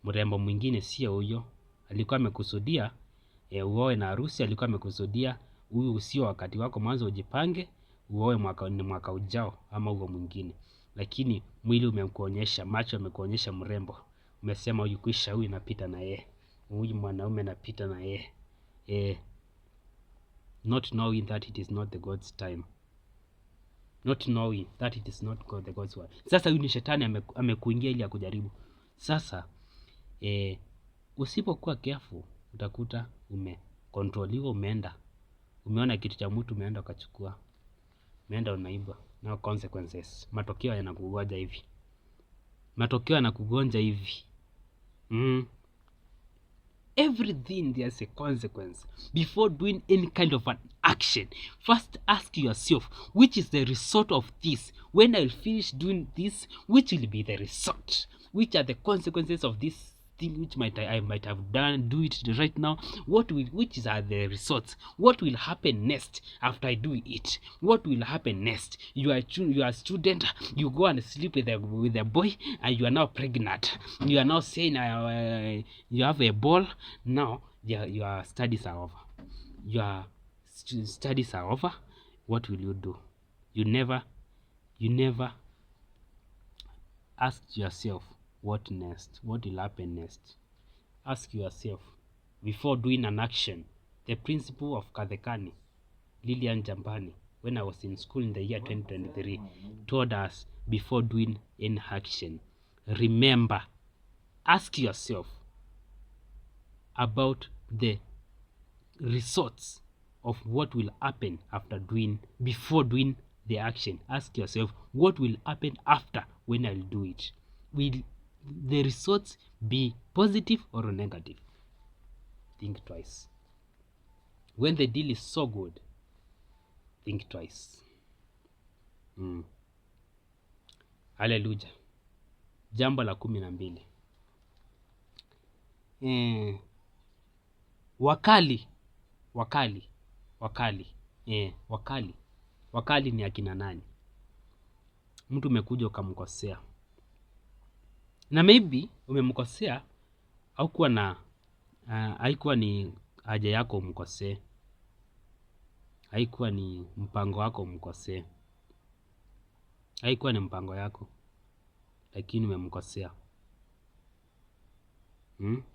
mrembo mwingine, sio huyo. Alikuwa amekusudia uoe na harusi. Alikuwa amekusudia huyu usio wakati wako, mwanzo ujipange uoe mwaka ujao ama huo mwingine. Lakini mwili umekuonyesha, macho yamekuonyesha mrembo, umesema huyu kisha, huyu napita na yeye, huyu mwanaume napita na yeye. Not knowing that it is not the God's time. Not knowing that it is not the God's word. Sasa huyu ni shetani amekuingia ili akujaribu. Sasa usipokuwa careful utakuta umekontroliwa, umeona kitu cha mtu, umeenda ukachukua, umeenda unaiba. Now consequences, matokeo yanakugonja hivi. Everything there's a consequence. Before doing any kind of an action, first ask yourself, which is the result of this? When I'll finish doing this, which will be the result? Which are the consequences of this thing which I might have done? Do it right now. Which are the results? What will happen next after I do it? What will happen next? You are a student, you go and sleep with a boy, and you are now pregnant. You are now saying you have a ball. Now your studies are over. Your studies are over. What will you do? You never ask yourself, what next? What will happen next? Ask yourself before doing an action. The principle of Kadhekani, Lilian Jambani, when I was in school in the year 2023 told us, before doing any action, remember, ask yourself about the results of what will happen before doing the action. Ask yourself, what will happen after when I'll do it? Will the results be positive or negative? Think twice. When the deal is so good, think twice. Haleluya. Jambo la 12. Wakali ni akina nani? Mtu umekuja ukamkosea, na maybe umemkosea haikuwa ni haja yako umkosee, haikuwa ni mpango wako umkosee, haikuwa ni mpango yako, lakini umemkosea.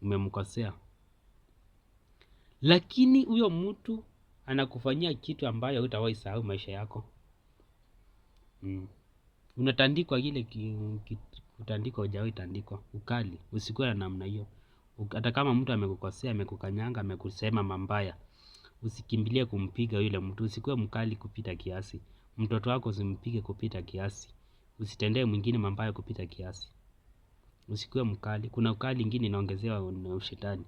Umemkosea, lakini huyo mtu anakufanyia kitu ambayo hutawahi sahau maisha yako. Unatandikwa kile kutandikwa hujawahi tandikwa. Ukali, usikuwe na namna hiyo. Hata kama mtu amekukosea, amekukanyanga, amekusema mambaya, usikimbilie kumpiga yule mtu. Usikuwe mkali kupita kiasi. Mtoto wako usimpige kupita kiasi. Usitendee mwingine mambaya kupita kiasi. Usikuwe mkali. Kuna ukali ingine inaongezewa na ushetani.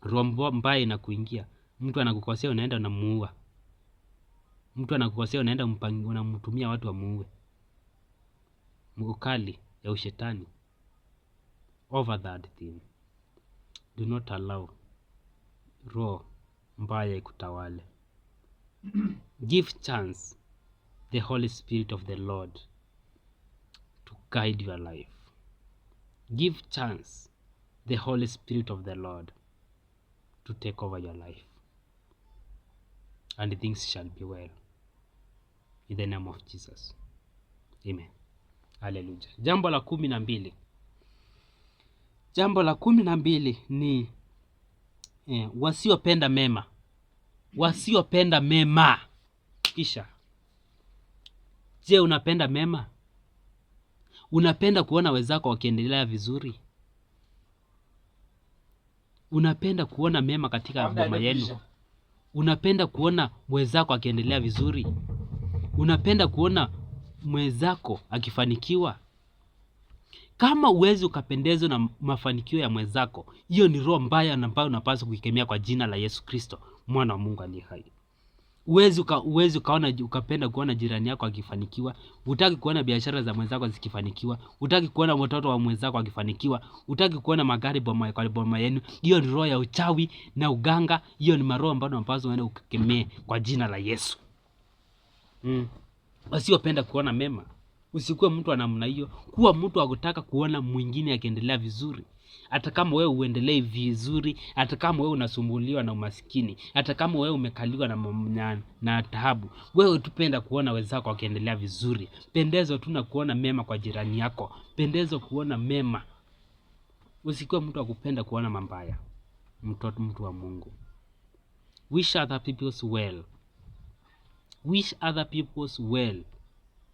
Roho mbaya inakuingia. Mtu anakukosea unaenda unamuua. Mtu anakukosea unaenda unamtumia watu wamuue. Ukali ya ushetani. Over that thing. Do not allow roho mbaya ikutawale. Give chance the Holy Spirit of the Lord to guide your life. Give chance the Holy Spirit of the Lord to take over your life. And things shall be well. In the name of Jesus. Amen. Hallelujah. Jambo la 12. Jambo la 12 ni wasiopenda mema. Wasiopenda mema. Kisha, je, unapenda mema? Unapenda kuona wenzako wakiendelea vizuri? Unapenda kuona mema katika boma yenu? Unapenda kuona mwenzako akiendelea vizuri? Unapenda kuona mwenzako akifanikiwa? Kama uwezi ukapendezwa na mafanikio ya mwenzako, hiyo ni roho mbaya ambayo unapaswa kuikemea kwa jina la Yesu Kristo, mwana wa Mungu aliye hai. Uwezi ukaona ukapenda kuona jirani yako akifanikiwa, hutaki kuona biashara za mwenzako zikifanikiwa, hutaki kuona watoto wa mwenzako akifanikiwa, hutaki kuona magari boma yenu. Hiyo ni roho ya uchawi na uganga. Hiyo ni maroho ambayo unapaswa uende ukikemee kwa jina la Yesu. Wasiopenda kuona mema. Usikuwe mtu wa namna hiyo. Kuwa mtu wa kutaka kuona mwingine akiendelea vizuri. Hata kama wewe uendelee vizuri, hata kama wewe unasumbuliwa na umaskini, hata kama wewe umekaliwa na taabu, wewe tupenda kuona wenzako wakiendelea vizuri. Pendezwa tu na kuona mema kwa jirani yako. Pendezwa kuona mema. Usikuwe mtu wa kupenda kuona mambaya. Mtu wa Mungu. Wish other people's well. Wish other people's well.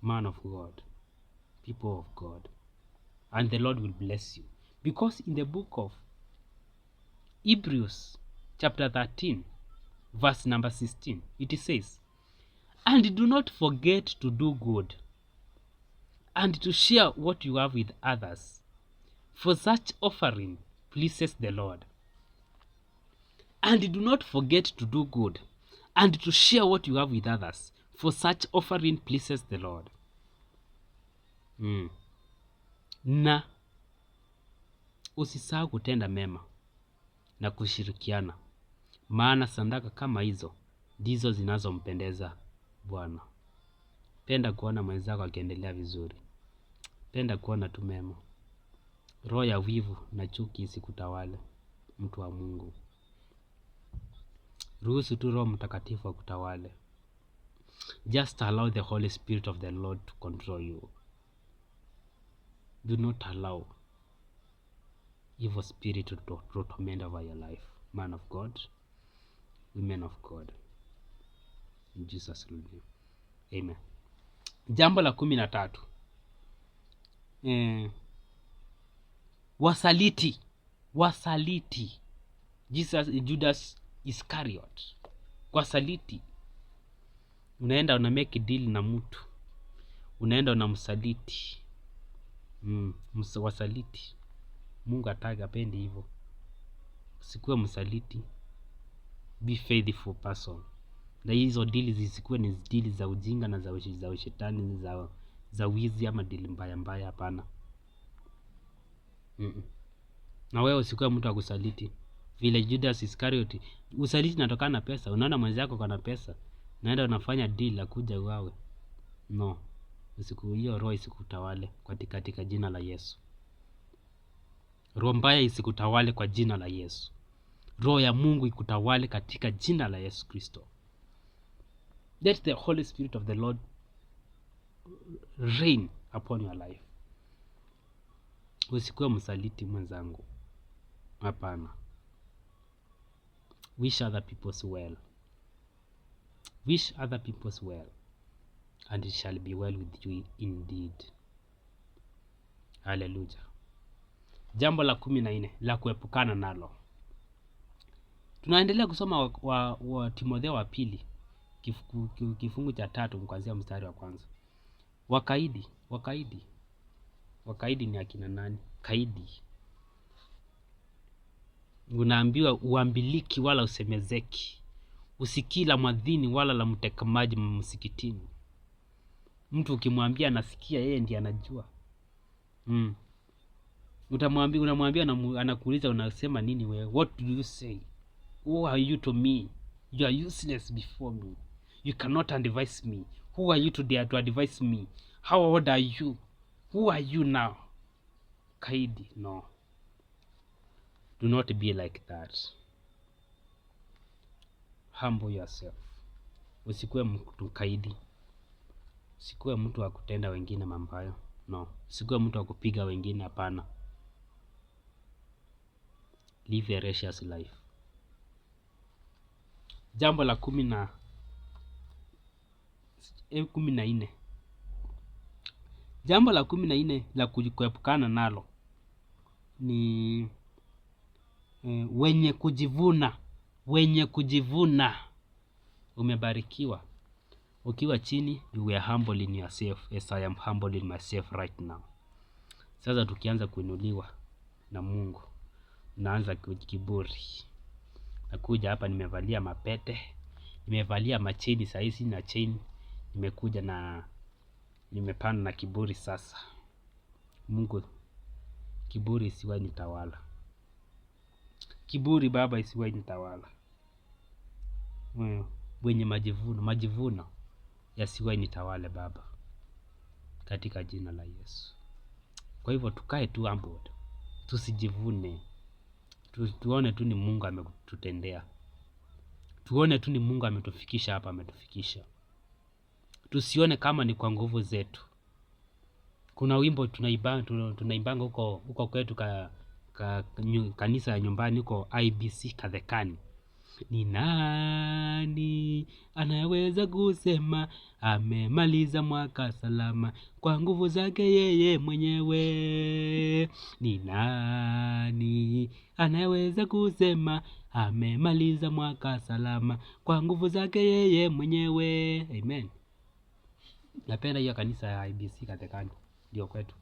Man of God. People of God. And the Lord will bless you. Because in the book of Hebrews chapter 13 verse number 16, it says, "And do not forget to do good, and to share what you have with others, for such offering pleases the Lord." And do not forget to do good, and to share what you have with others, for such offering pleases the Lord. Na usisahau kutenda mema na kushirikiana, maana sadaka kama hizo ndizo zinazompendeza Bwana. Penda kuona mwenzako akiendelea vizuri. Penda kuona tu mema. Roho ya wivu na chuki isikutawale, mtu wa Mungu. Ruhusu tu Roho Mtakatifu akutawale. Just allow the Holy Spirit of the Lord to control you. Do not allow evil spirit to torment over your life. Man of God, women of God. In Jesus' name. Amen. Jambo la 13. Wasaliti. Judas Iscariot. Wasaliti. Unaenda una make deal na mtu, unaenda unamsaliti. Wasaliti. Mungu apendi hivyo. Usikuwe msaliti. Be faithful person. Na hizo deals zisikuwe ni deals za ujinga na za ushetani, za wizi ama deal mbaya, hapana. Na wewe usikuwe mtu wa kusaliti. Vile Judas Iscariot, usaliti unatokana na pesa. Unaona mwenzako kana pesa, naenda unafanya deal akuja uawe. No. Hiyo roho isikutawale katika jina la Yesu. Roho mbaya isikutawale kwa jina la Yesu. Roho ya Mungu ikutawale katika jina la Yesu Kristo. Let the Holy Spirit of the Lord reign upon your life. Usikuwe msaliti mwenzangu. Hapana. Wish other people's well. Wish other people's well, and it shall be well with you indeed. Hallelujah. Jambo la 14 la kuepukana nalo. Tunaendelea kusoma wa Timotheo wa pili kifungu cha 3 kuanzia mstari wa 1. Wakaidi ni akina nani? Kaidi. Unaambiwa uambiliki wala usemezeki. Usikila mwadhini wala la mtekamaji msikitini. Mtu ukimwambia anasikia, yeye ndiye anajua. Unamwambia anakuuliza unasema nini wewe? What do you say? Who are you to me? You are useless before me. You cannot advise me. Who are you to dare to advise me? How old are you? Who are you now? Kaidi, no. Do not be like that. Humble yourself. Usikuwe mtu kaidi. Usikuwe mtu wa kutenda wengine mabaya. No. Usikuwe mtu wa kupiga wengine, hapana. Live a righteous life. Jambo la 14. Jambo la 14 la kuepukana nalo ni wenye kujivuna. Umebarikiwa ukiwa chini, you were humble in yourself as I am humble in myself right now. Sasa tukianza kuinuliwa na Mungu, naanza kiburi. Nakuja hapa nimevalia mapete, nimevalia macheni, saisi na chain, nimekuja na nimepanda na kiburi sasa. Mungu, kiburi isiwahi nitawala. Kiburi Baba isiwahi nitawala. Wenye majivuno yasiwahi nitawale Baba, katika jina la Yesu. Kwa hivyo tukae tu humble. Tusijivune. Tuone tu ni Mungu ametutendea. Tuone tu ni Mungu ametufikisha hapa ametufikisha. Tusione kama ni kwa nguvu zetu. Kuna wimbo tunaimbanga huko kwetu kanisa ya nyumbani huko IBC Kadhekani. Ni nani anayeweza kusema amemaliza mwaka salama kwa nguvu zake yeye mwenyewe? Ni nani anayeweza kusema amemaliza mwaka salama kwa nguvu zake yeye mwenyewe? Amen. Napenda hiyo kanisa ya IBC Kadhekani, ndio kwetu.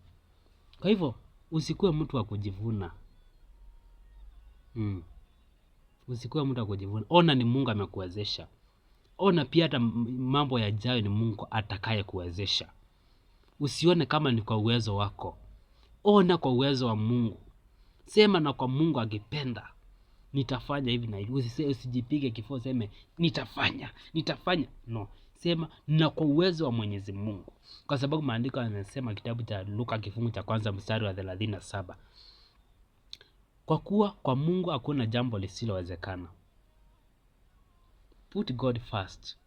Kwa hivyo usikuwe mtu wa kujivuna. Usikuwe mtu wa kujivuna. Ona ni Mungu amekuwezesha. Ona pia hata mambo yajayo ni Mungu atakaye kuwezesha. Usione kama ni kwa uwezo wako. Ona kwa uwezo wa Mungu. Sema na kwa Mungu akipenda nitafanya hivi na hivi. Usijipige kifua useme nitafanya. No. Sema na kwa uwezo wa Mwenyezi Mungu. Kwa sababu maandiko yanasema kitabu cha Luka kifungu cha 1 mstari wa 37. Kwa kuwa kwa Mungu hakuna jambo lisilowezekana. Put God first.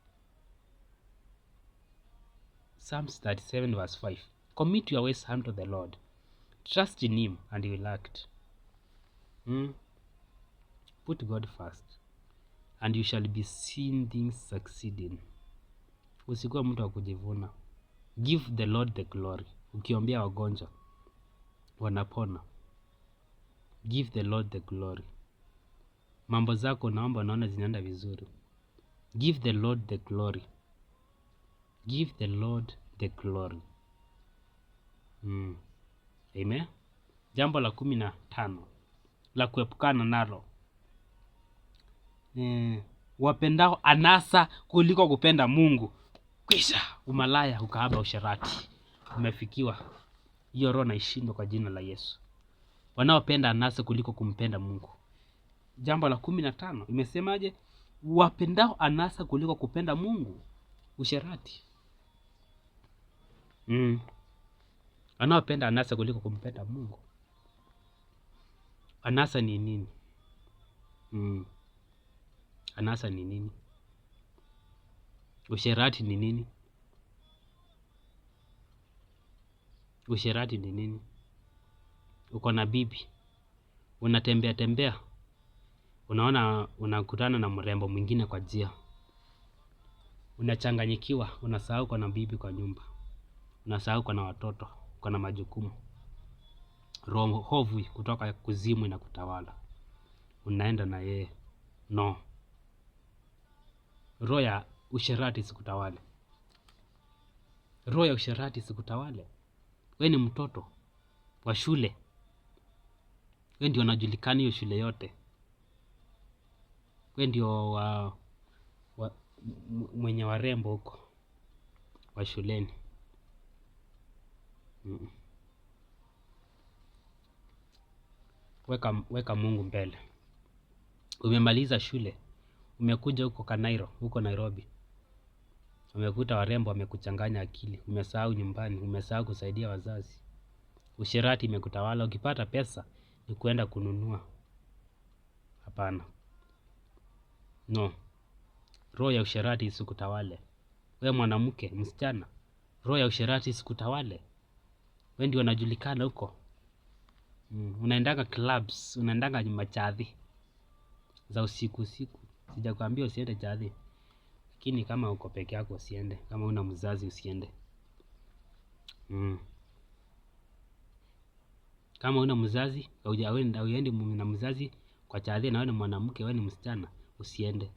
Psalms 37 verse 5. Commit your ways unto the Lord. Trust in him and he will act. Put God first and you shall be seeing things succeeding. Usikuwe mtu wa kujivuna. Give the Lord the glory. Ukiombea wagonjwa wanapona. Give the Lord the glory. Mambo zako naomba unaona zinaenda vizuri. Give the Lord the glory. Give the Lord the glory. Amen. Jambo la 15 la kuepukana nalo. Wapendao anasa kuliko kupenda Mungu. Kisha umalaya, ukahaba, usherati umefikiwa. Hiyo roho na ishindwe kwa jina la Yesu. Wanaopenda anasa kuliko kumpenda Mungu. Jambo la 15 imesemaje? Wapendao anasa kuliko kupenda Mungu. Usherati. Wanaopenda anasa kuliko kumpenda Mungu. Anasa ni nini? Anasa ni nini? Usherati ni nini? Usherati ni nini? Uko na bibi, unatembea tembea, unaona unakutana na mrembo mwingine kwa njia. Unachanganyikiwa, unasahau uko na bibi kwa nyumba. Unasahau uko na watoto, uko na majukumu. Roho hovu kutoka kuzimu inakutawala. Unaenda na yeye. No. Roho ya usherati isikutawale. Roho ya usherati isikutawale. Wewe ni mtoto wa shule. Wewe ndio unajulikana hiyo shule yote. Wewe ndio mwenye warembo huko wa shuleni. Weka Mungu mbele. Umemaliza shule, umekuja huko Kanairo, huko Nairobi. Umekuta warembo wamekuchanganya akili, umesahau nyumbani, umesahau kusaidia wazazi. Usherati imekutawala. Ukipata pesa ni kwenda kununua. Hapana. No. Roho ya usherati isikutawale. Wewe mwanamke, msichana, roho ya usherati isikutawale. Wewe ndio unajulikana huko. Unaendanga clubs, unaendanga machadhi za usiku. Sijakwambia usiende chadhi. Lakini kama uko peke yako usiende. Kama una mzazi usiende. Kama una mzazi, hauendi na mzazi kwa chadhi na wewe ni mwanamke, wewe ni msichana, usiende.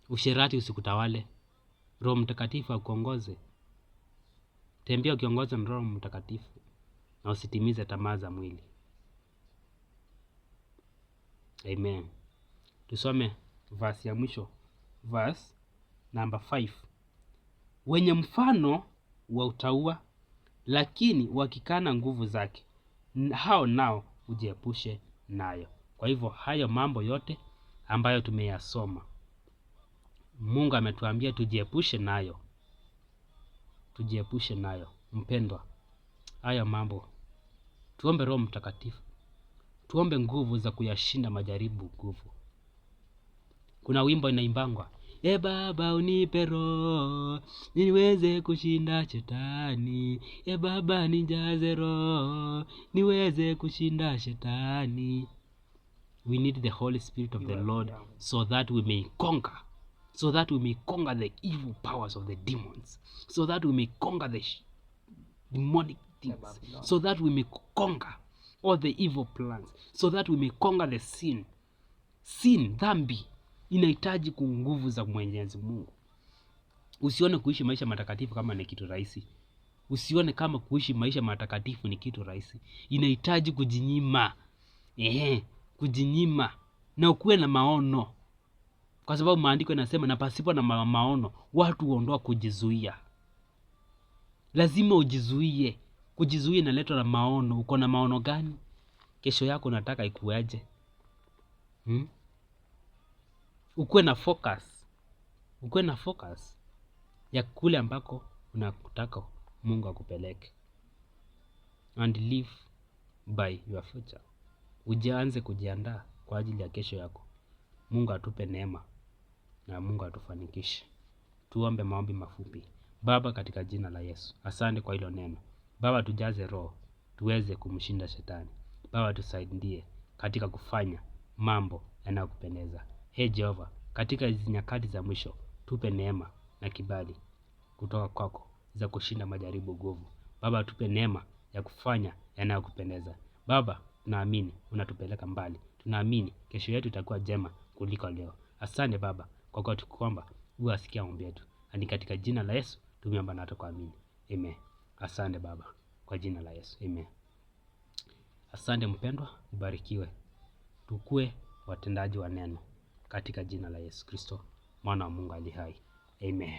Usherati usikutawale. Roho Mtakatifu akuongoze. Tembea ukiongozwa na Roho Mtakatifu na usitimize tamaa za mwili. Amen. Tusome verse ya mwisho. Verse number 5. Wenye mfano wa utauwa, lakini wakikana nguvu zake, hao nao ujiepushe nayo. Kwa hivyo hayo mambo yote ambayo tumeyasoma, Mungu ametuambia tujiepushe nayo. Tujiepushe nayo. Mpendwa, hayo mambo tuombe Roho Mtakatifu. Tuombe nguvu za kuyashinda majaribu. Nguvu. Kuna wimbo inaimbangwa, Baba unipe roho niweze kushinda shetani. Baba nijaze roho niweze kushinda shetani. We need the Holy Spirit of the Lord so that we may conquer. So that we may conquer the evil powers of the demons. So that we may conquer the demonic things. So that we may conquer all the evil plans. So that we may conquer the sin. Sin, dhambi, inahitaji nguvu za Mwenyezi Mungu. Usione kuishi maisha matakatifu kama ni kitu rahisi. Usione kama kuishi maisha matakatifu ni kitu rahisi. Inahitaji kujinyima. Kujinyima. Na ukuwe na maono. Kwa sababu maandiko yanasema na pasipo na maono watu huondoa kujizuia. Lazima ujizuie. Kujizuia inaletwa na maono. Uko na maono gani? Kesho yako unataka ikuaje? Ukuwe na focus. Ukuwe na focus ya kule ambako unakutaka Mungu akupeleke. And live by your future. Ujianze kujiandaa kwa ajili ya kesho yako. Mungu atupe neema na Mungu atufanikishe. Tuombe maombi mafupi. Baba, katika jina la Yesu, asante kwa hilo neno. Baba, tujaze roho tuweze kumshinda shetani. Baba, tusaidie katika kufanya mambo yanayokupendeza. Jehova, katika hizi nyakati za mwisho tupe neema na kibali kutoka kwako za kushinda majaribu govu. Baba, tupe neema ya kufanya yanayokupendeza. Baba, tunaamini unatupeleka mbali. Tunaamini kesho yetu itakuwa jema kuliko leo. Asante Baba kwa kuwa tukiomba uasikia ombi yetu. Ni katika jina la Yesu tumeomba na tukaamini. Amen. Asante Baba kwa jina la Yesu. Amen. Asante mpendwa, ubarikiwe. Tukue watendaji wa neno katika jina la Yesu Kristo, mwana wa Mungu aliye hai. Amen.